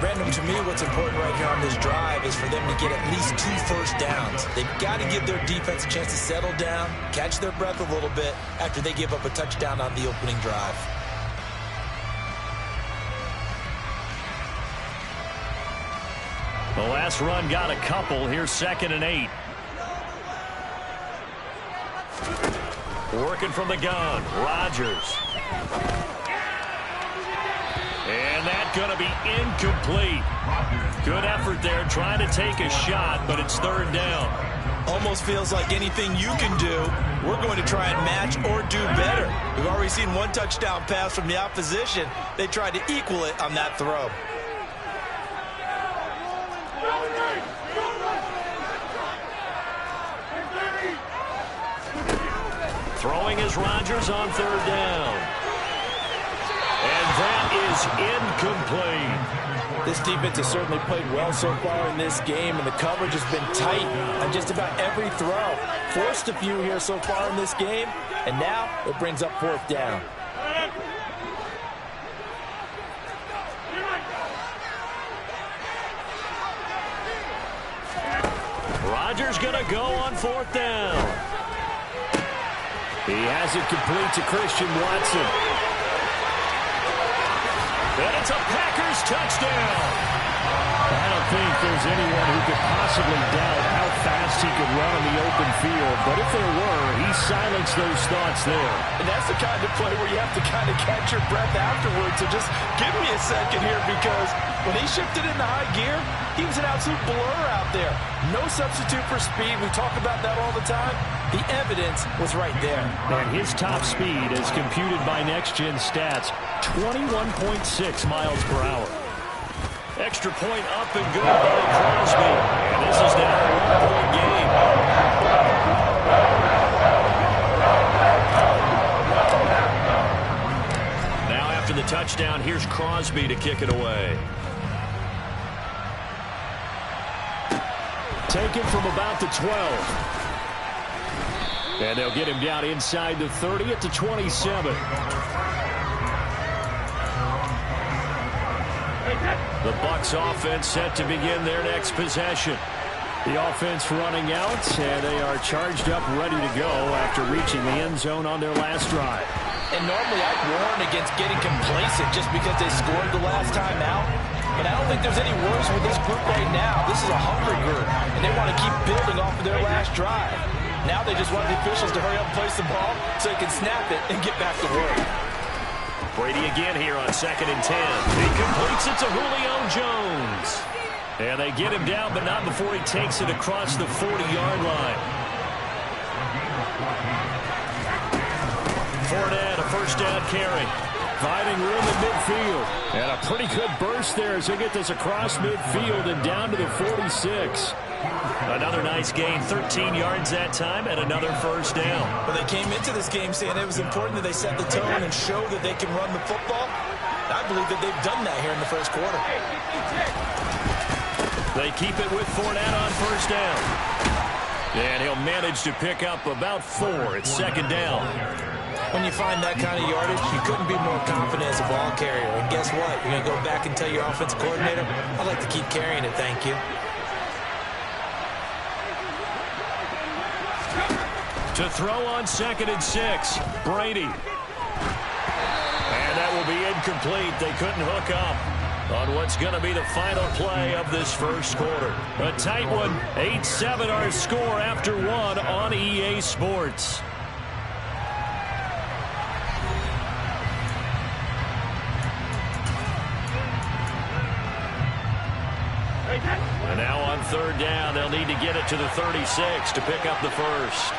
Brandon, to me, what's important right here on this drive is for them to get at least 2 first downs. They've got to give their defense a chance to settle down, catch their breath a little bit after they give up a touchdown on the opening drive. The last run got a couple. Here's 2nd and 8. Working from the gun, Rodgers. And that's going to be incomplete. Good effort there trying to take a shot, but it's 3rd down. Almost feels like anything you can do, we're going to try and match or do better. We've already seen one touchdown pass from the opposition. They tried to equal it on that throw. Throwing is Rodgers on third down. And that is incomplete. This defense has certainly played well so far in this game, and the coverage has been tight on just about every throw. Forced a few here so far in this game, and now it brings up fourth down. Rodgers going to go on fourth down. He has it complete to Christian Watson. And it's a Packers touchdown. I don't think there's anyone who could possibly doubt how fast he could run on the open field. But if there were, he silenced those thoughts there. And that's the kind of play where you have to kind of catch your breath afterwards. So just give me a second here, because when he shifted into high gear, he was an absolute blur out there. No substitute for speed. We talk about that all the time. The evidence was right there. And his top speed, as computed by Next Gen Stats, 21.6 miles per hour. Extra point up and good by Crosby. And this is now a 1-point game. Now after the touchdown, here's Crosby to kick it away. Taken from about the 12. And they'll get him down inside the 30 at the 27. The Bucs offense set to begin their next possession. The offense running out, and they are charged up, ready to go after reaching the end zone on their last drive. And normally I'd warn against getting complacent just because they scored the last time out. But I don't think there's any worries with this group right now. This is a hungry group, and they want to keep building off of their last drive. Now they just want the officials to hurry up and place the ball so they can snap it and get back to work. Brady again here on 2nd and 10. He completes it to Julio Jones. And they get him down, but not before he takes it across the 40-yard line. Fournette, a first down carry. Finding room in midfield. And a pretty good burst there as he gets this across midfield and down to the 46. Another nice gain, 13 yards that time, and another first down. But they came into this game saying it was important that they set the tone and show that they can run the football. I believe that they've done that here in the first quarter. They keep it with Fournette on first down. And he'll manage to pick up about 4 at 2nd down. When you find that kind of yardage, you couldn't be more confident as a ball carrier. And guess what? You're going to go back and tell your offensive coordinator, I'd like to keep carrying it, thank you. To throw on 2nd and 6, Brady. And that will be incomplete. They couldn't hook up on what's going to be the final play of this first quarter. A tight one, 8-7 our score after 1 on EA Sports. And now on 3rd down, they'll need to get it to the 36 to pick up the first.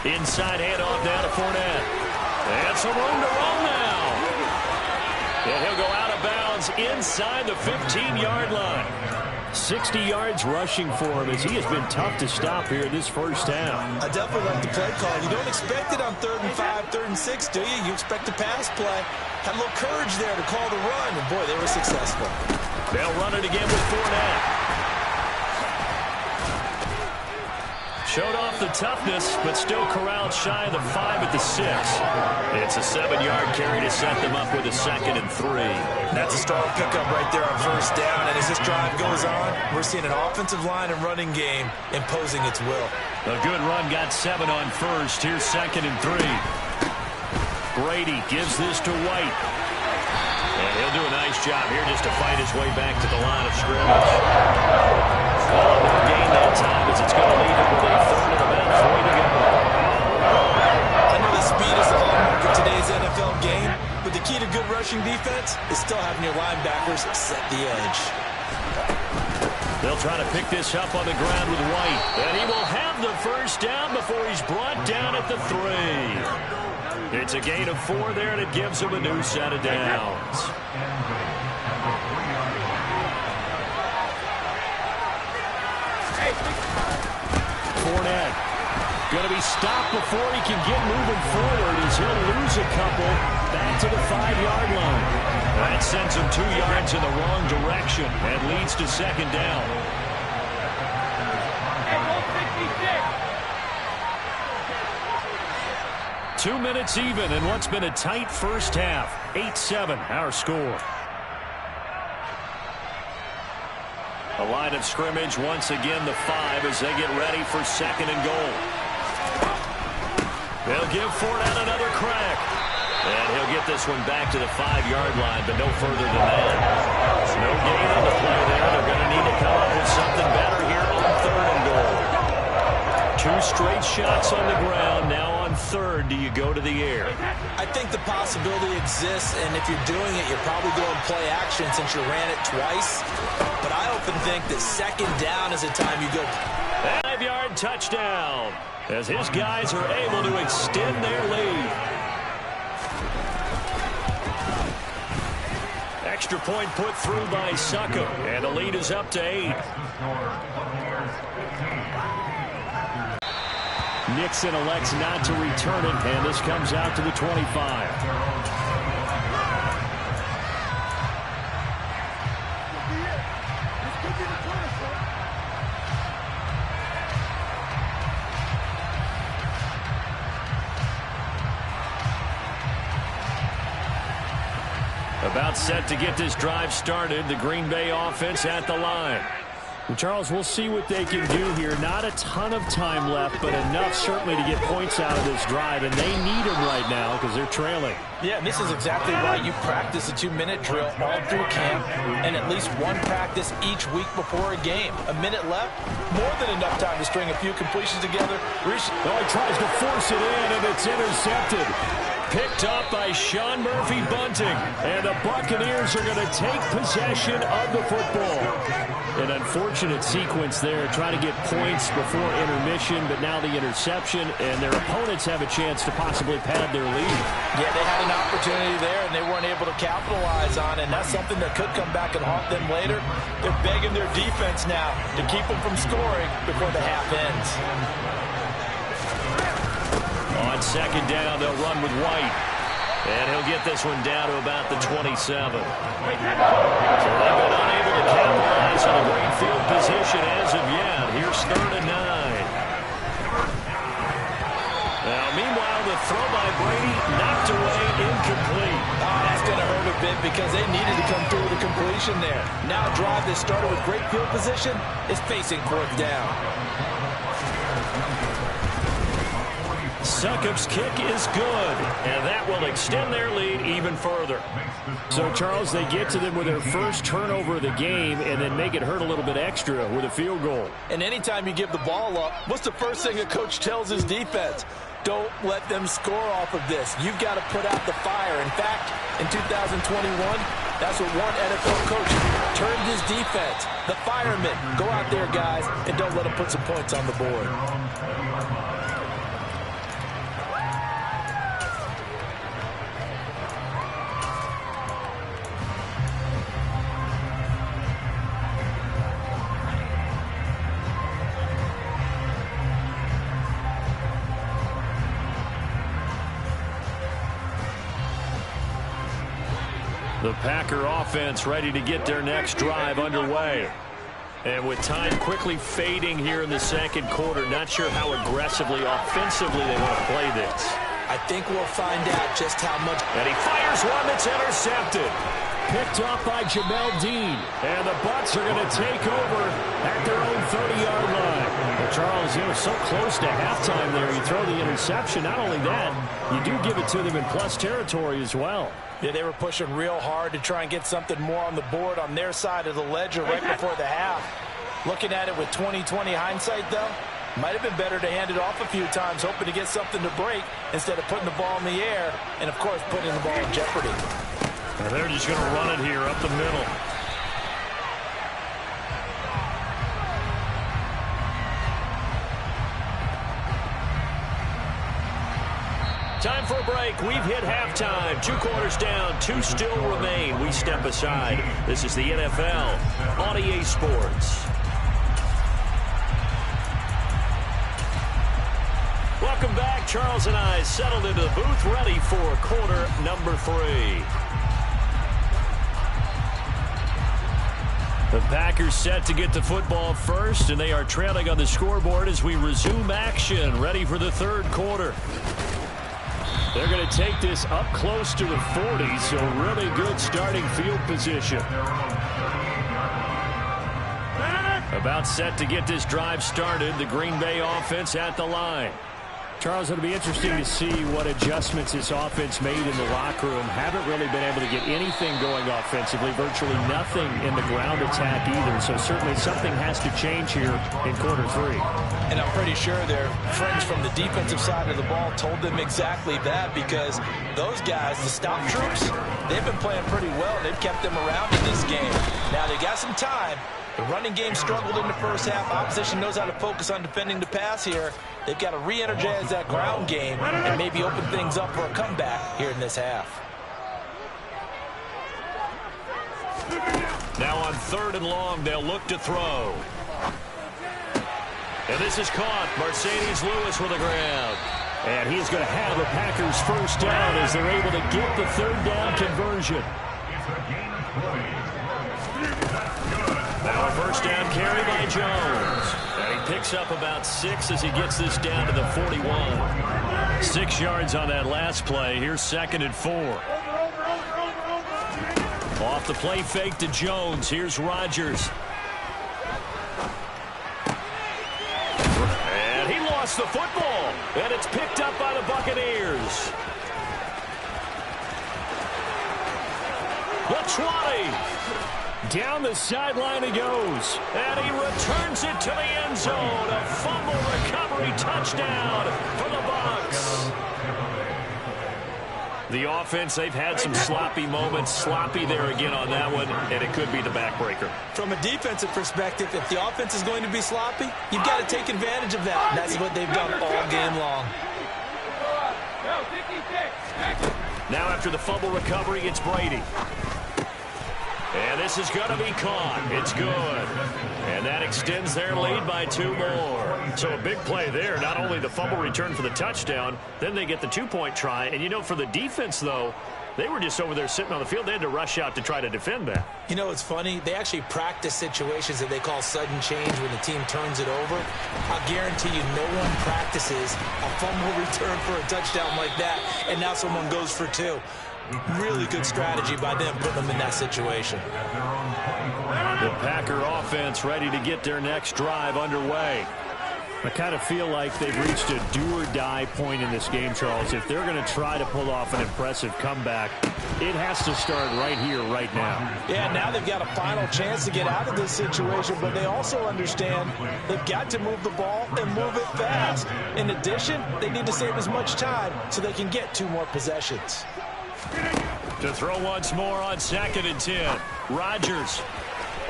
Inside handoff down to Fournette. And some room to run now. And he'll go out of bounds inside the 15-yard line. 60 yards rushing for him as he has been tough to stop here in this first half. I definitely like the play call. You don't expect it on 3rd and 5, 3rd and 6, do you? You expect a pass play. Had a little courage there to call the run, and boy, they were successful. They'll run it again with Fournette. Showed off the toughness, but still corralled shy of the 5 at the 6. It's a 7-yard carry to set them up with a 2nd and 3. That's a strong pickup right there on first down. And as this drive goes on, we're seeing an offensive line and running game imposing its will. A good run, got 7 on first. Here's 2nd and 3. Brady gives this to White. And he'll do a nice job here just to fight his way back to the line of scrimmage. No gain that time as it's going to lead him with a 3rd and about 3 to go. I know the speed is the hallmark of today's NFL game, but the key to good rushing rushing defense is still having your linebackers set the edge. They'll try to pick this up on the ground with White. And he will have the first down before he's brought down at the 3. It's a gain of 4 there, and it gives him a new set of downs. Fournette going to be stopped before he can get moving forward as he'll lose a couple back to the 5-yard line. That sends him 2 yards in the wrong direction and leads to second down. 2 minutes even in what's been a tight first half. 8-7 our score. The line of scrimmage once again the 5 as they get ready for second and goal. They'll give Fournette another crack. And he'll get this one back to the 5-yard line, but no further than that. No gain on the play there. They're going to need to come up with something better here on third and goal. 2 straight shots on the ground. Now on third, do you go to the air? I think the possibility exists, and if you're doing it, you're probably going play action since you ran it twice. But I often think that second down is the time you go. 5-yard touchdown as his guys are able to extend their lead. Extra point put through by Suckup, and the lead is up to 8. Nixon elects not to return it, and this comes out to the 25. About set to get this drive started. The Green Bay offense at the line. Well, Charles, we'll see what they can do here. Not a ton of time left, but enough certainly to get points out of this drive, and they need them right now because they're trailing. Yeah, and this is exactly why you practice a 2-minute drill all through camp and at least one practice each week before a game. A minute left, more than enough time to string a few completions together. Oh, he tries to force it in, and it's intercepted. Picked up by Sean Murphy-Bunting. And the Buccaneers are going to take possession of the football. An unfortunate sequence there, trying to get points before intermission, but now the interception, and their opponents have a chance to possibly pad their lead. Yeah, they had an opportunity there, and they weren't able to capitalize on it, and that's something that could come back and haunt them later. They're begging their defense now to keep them from scoring before the half ends. On second down, they'll run with White. And he'll get this one down to about the 27. So they've been unable to capitalize on a great field position as of yet. Here's third and 9. Now, meanwhile, the throw by Brady knocked away, incomplete. Oh, that's going to hurt a bit because they needed to come through with a completion there. Now a drive that started with great field position is facing fourth down. Succup's kick is good, and that will extend their lead even further. So, Charles, they get to them with their first turnover of the game and then make it hurt a little bit extra with a field goal. And anytime you give the ball up, what's the first thing a coach tells his defense? Don't let them score off of this. You've got to put out the fire. In fact, in 2021, that's what one NFL coach turned his defense. The firemen. Go out there, guys, and don't let them put some points on the board. The Packer offense ready to get their next drive underway. And with time quickly fading here in the second quarter, not sure how aggressively, offensively they want to play this. I think we'll find out just how much. And he fires one that's intercepted. Picked off by Jamel Dean. And the Bucs are going to take over at their own 30-yard line. Well, Charles, you know, so close to halftime there. You throw the interception. Not only that, you do give it to them in plus territory as well. Yeah, they were pushing real hard to try and get something more on the board on their side of the ledger right before the half. Looking at it with 20/20 hindsight, though, might have been better to hand it off a few times, hoping to get something to break instead of putting the ball in the air and, of course, putting the ball in jeopardy. And they're just going to run it here up the middle. Time for a break. We've hit halftime. 2 quarters down. 2 still remain. We step aside. This is the NFL on EA Sports. Welcome back. Charles and I settled into the booth, ready for quarter number 3. The Packers set to get the football first, and they are trailing on the scoreboard as we resume action, ready for the third quarter. They're going to take this up close to the 40, so really good starting field position. About set to get this drive started, the Green Bay offense at the line. Charles, it'll be interesting to see what adjustments this offense made in the locker room. Haven't really been able to get anything going offensively, virtually nothing in the ground attack either. So certainly something has to change here in quarter 3. And I'm pretty sure their friends from the defensive side of the ball told them exactly that, because those guys, the stop troops, they've been playing pretty well. They've kept them around in this game. Now they got some time. The running game struggled in the first half. Opposition knows how to focus on defending the pass here. They've got to re-energize that ground game and maybe open things up for a comeback here in this half. Now on 3rd and long, they'll look to throw. And this is caught. Mercedes Lewis with a grab. And he's going to have the Packers first down as they're able to get the 3rd down conversion. Now a first down carry by Jones. And he picks up about 6 as he gets this down to the 41. 6 yards on that last play. Here's 2nd and 4. Off the play fake to Jones. Here's Rodgers. And he lost the football. And it's picked up by the Buccaneers. The 20. Down the sideline he goes. And he returns it to the end zone. A fumble recovery touchdown for the Bucs. The offense, they've had some sloppy moments. Sloppy there again on that one, and it could be the backbreaker. From a defensive perspective, if the offense is going to be sloppy, you've got to take advantage of that. That's what they've done all game long. Now after the fumble recovery, it's Brady. And this is going to be caught. It's good. And that extends their lead by 2 more. So a big play there. Not only the fumble return for the touchdown, then they get the 2-point try. And, you know, for the defense, though, they were just over there sitting on the field. They had to rush out to try to defend that. You know, it's funny. They actually practice situations that they call sudden change when the team turns it over. I'll guarantee you no one practices a fumble return for a touchdown like that, and now someone goes for 2. Really good strategy by them putting them in that situation. The Packer offense ready to get their next drive underway. I kind of feel like they've reached a do-or-die point in this game, Charles. If they're going to try to pull off an impressive comeback, it has to start right here, right now. Yeah, now they've got a final chance to get out of this situation, but they also understand they've got to move the ball and move it fast. In addition, they need to save as much time so they can get 2 more possessions. To throw once more on 2nd and 10. Rodgers.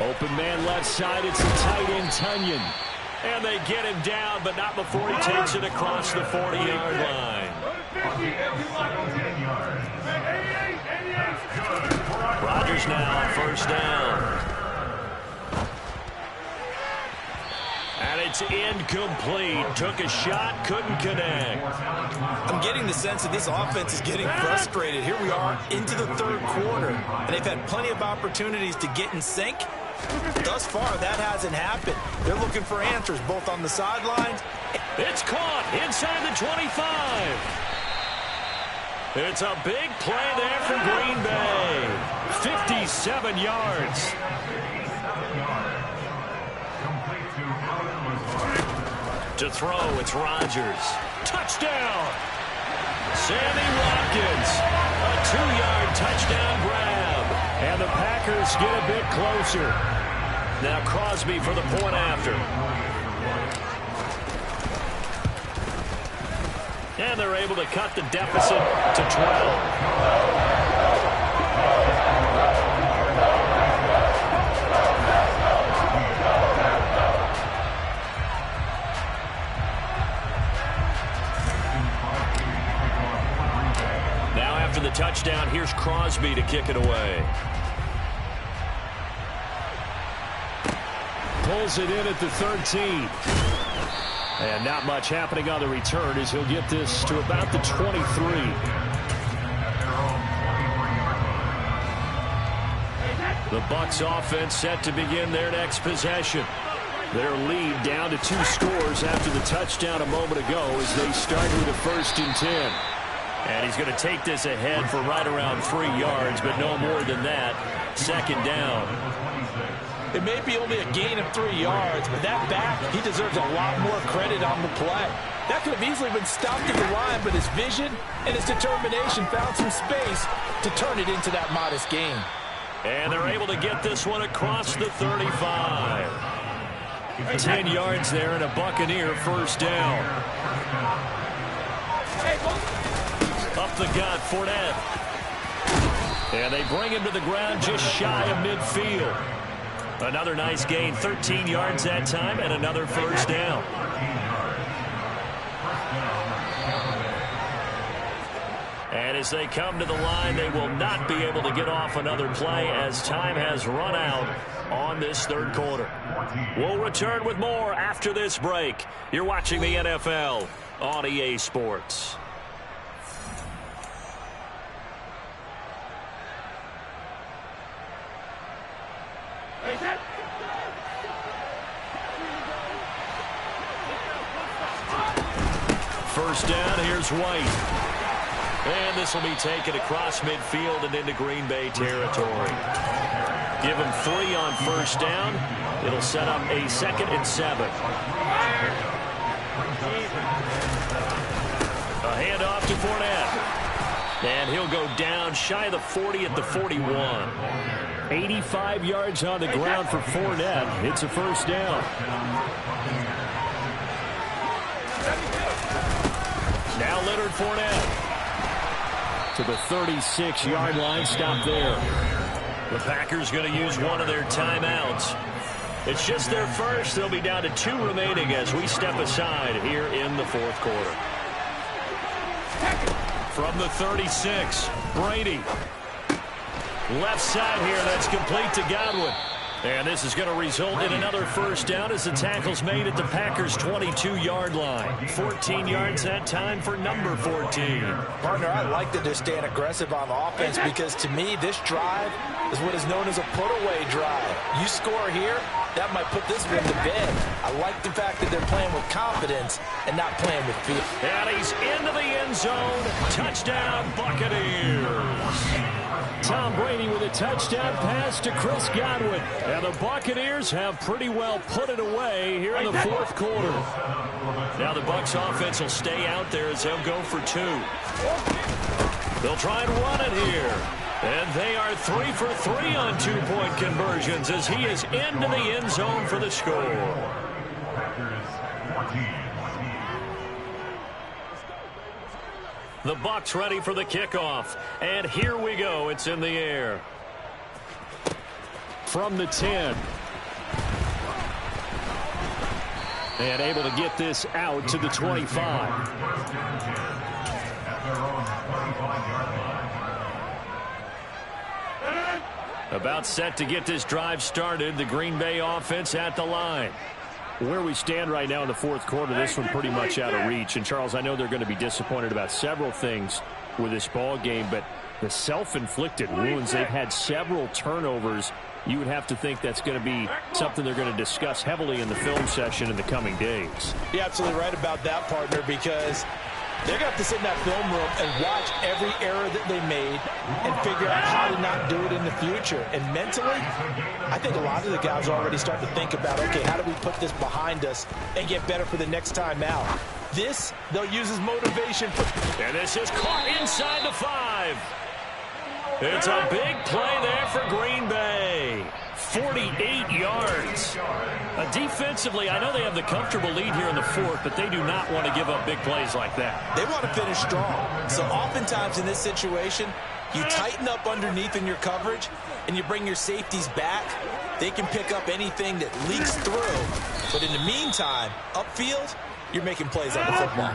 Open man left side. It's a tight end, Tunyon. And they get him down, but not before he takes it across the 40-yard line. Rodgers now on first down. And it's incomplete. Took a shot, couldn't connect. I'm getting the sense that this offense is getting frustrated. Here we are into the 3rd quarter, and they've had plenty of opportunities to get in sync. Thus far, that hasn't happened. They're looking for answers both on the sidelines. It's caught inside the 25. It's a big play there for Green Bay. 57 yards. To throw, it's Rodgers. Touchdown! Sammy Watkins. A 2-yard touchdown grab. And the Packers get a bit closer. Now Crosby for the point after. And they're able to cut the deficit to 12. after the touchdown. Here's Crosby to kick it away. Pulls it in at the 13. And not much happening on the return as he'll get this to about the 23. The Bucs offense set to begin their next possession. Their lead down to 2 scores after the touchdown a moment ago as they start with a 1st and 10. And he's going to take this ahead for right around 3 yards, but no more than that. 2nd down. It may be only a gain of 3 yards, but that back, he deserves a lot more credit on the play. That could have easily been stopped at the line, but his vision and his determination found some space to turn it into that modest gain. And they're able to get this one across the 35. 10 yards there and a Buccaneer 1st down. Up the gut, Fournette. And they bring him to the ground just shy of midfield. Another nice gain, 13 yards that time, and another 1st down. And as they come to the line, they will not be able to get off another play as time has run out on this 3rd quarter. We'll return with more after this break. You're watching the NFL on EA Sports. First down, here's White. And this will be taken across midfield and into Green Bay territory. Give him 3 on 1st down. It'll set up a 2nd and 7. A handoff to Fournette. And he'll go down shy of the 40 at the 41. 85 yards on the ground for Fournette. It's a 1st down. Now Leonard Fournette. To the 36-yard line, stop there. The Packers going to use one of their timeouts. It's just their first. They'll be down to 2 remaining as we step aside here in the 4th quarter. From the 36, Brady. Left side here, that's complete to Godwin. And this is going to result in another 1st down as the tackle's made at the Packers' 22-yard line. 14 yards that time for number 14. Partner, I like that they're staying aggressive on offense because to me, this drive is what is known as a put-away drive. You score here, that might put this one to bed. I like the fact that they're playing with confidence and not playing with fear. And he's into the end zone. Touchdown, Buccaneers. Tom Brady with a touchdown pass to Chris Godwin. And the Buccaneers have pretty well put it away here in the 4th quarter. Now the Bucs offense will stay out there as they'll go for 2. They'll try and run it here. And they are 3 for 3 on 2-point conversions as he is into the end zone for the score. The Bucs ready for the kickoff. And here we go. It's in the air. From the 10. And able to get this out to the 25. About set to get this drive started. The Green Bay offense at the line. Where we stand right now in the 4th quarter, this one pretty much out of reach. And, Charles, I know they're going to be disappointed about several things with this ball game, but the self-inflicted wounds, they've had several turnovers. You would have to think that's going to be something they're going to discuss heavily in the film session in the coming days. You're absolutely right about that, partner, because they're going to have to sit in that film room and watch every error that they made and figure out how to not do it in the future. And mentally, I think a lot of the guys are already starting to think about, okay, how do we put this behind us and get better for the next time out? This, they'll use as motivation. And this is caught inside the 5. It's a big play there for Green Bay. 48 yards. Defensively, I know they have the comfortable lead here in the 4th, but they do not want to give up big plays like that. They want to finish strong. So oftentimes in this situation, you tighten up underneath in your coverage, and you bring your safeties back. They can pick up anything that leaks through. But in the meantime, upfield, you're making plays on the football.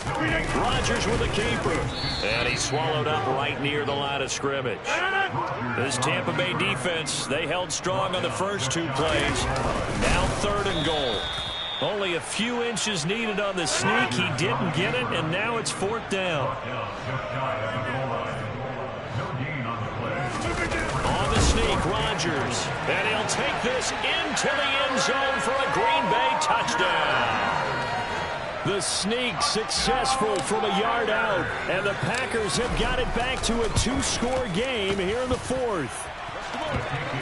Rodgers with a keeper. And he's swallowed up right near the line of scrimmage. This Tampa Bay defense, they held strong on the first 2 plays. Now 3rd and goal. Only a few inches needed on the sneak. He didn't get it, and now it's 4th down. On the sneak, Rodgers. And he'll take this into the end zone for a Green Bay touchdown. The sneak successful from a yard out, and the Packers have got it back to a 2-score game here in the 4th.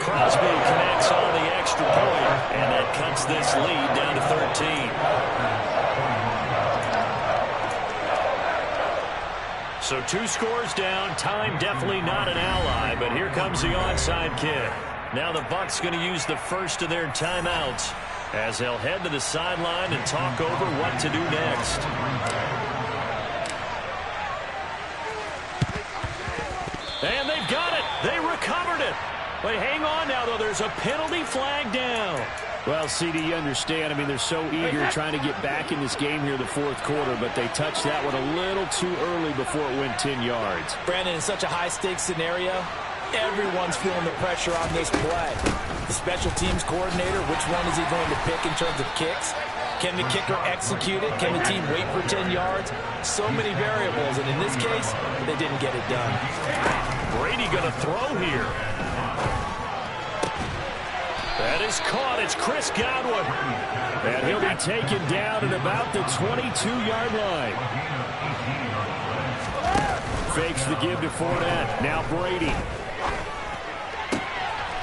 Crosby connects on the extra point, and that cuts this lead down to 13. So 2 scores down. Time definitely not an ally, but here comes the onside kick. Now the Bucs going to use the first of their timeouts as they'll head to the sideline and talk over what to do next. And they've got it. They recovered it. But hang on now, though. There's a penalty flag down. Well, CD, you understand. I mean, they're so eager trying to get back in this game here in the 4th quarter, but they touched that one a little too early before it went 10 yards. Brandon, in such a high-stakes scenario, everyone's feeling the pressure on this play. The special teams coordinator, which one is he going to pick in terms of kicks? Can the kicker execute it? Can the team wait for 10 yards? So many variables, and in this case, they didn't get it done. Brady going to throw here. That is caught. It's Chris Godwin. And he'll be taken down at about the 22-yard line. Fakes the give to Fournette. Now Brady.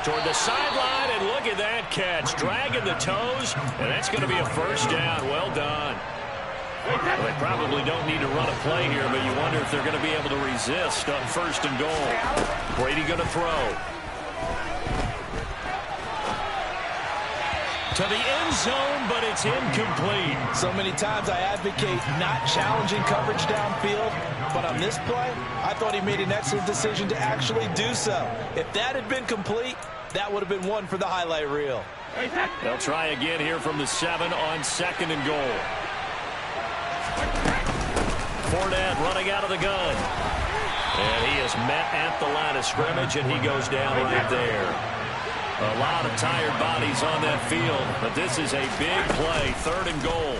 Toward the sideline, and look at that catch. Dragging the toes, and that's going to be a 1st down. Well done. Well, they probably don't need to run a play here, but you wonder if they're going to be able to resist on 1st and goal. Brady going to throw. To the end zone, but it's incomplete. So many times I advocate not challenging coverage downfield, but on this play, I thought he made an excellent decision to actually do so. If that had been complete, that would have been one for the highlight reel. They'll try again here from the 7 on 2nd and goal. Fournette running out of the gun. And he is met at the line of scrimmage, and he goes down right there. A lot of tired bodies on that field, but this is a big play, 3rd and goal.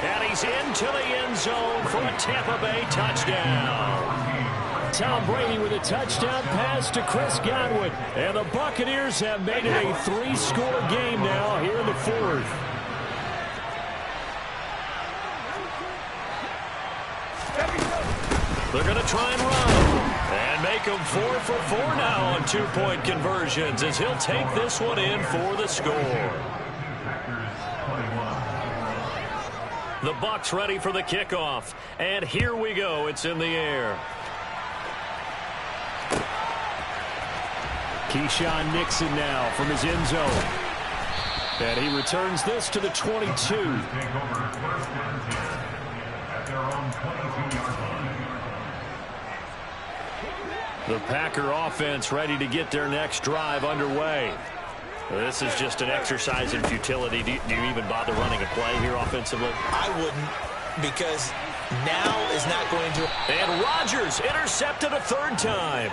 And he's into the end zone for a Tampa Bay touchdown. Tom Brady with a touchdown pass to Chris Godwin. And the Buccaneers have made it a 3-score game now here in the 4th. They're going to try and run. And make him 4 for 4 now on 2-point conversions as he'll take this one in for the score. The Bucs ready for the kickoff. And here we go. It's in the air. Keyshawn Nixon now from his end zone. And he returns this to the 22. The Packer offense ready to get their next drive underway. This is just an exercise in futility. Do you even bother running a play here offensively? I wouldn't, because now is not going to... And Rodgers intercepted a 3rd time.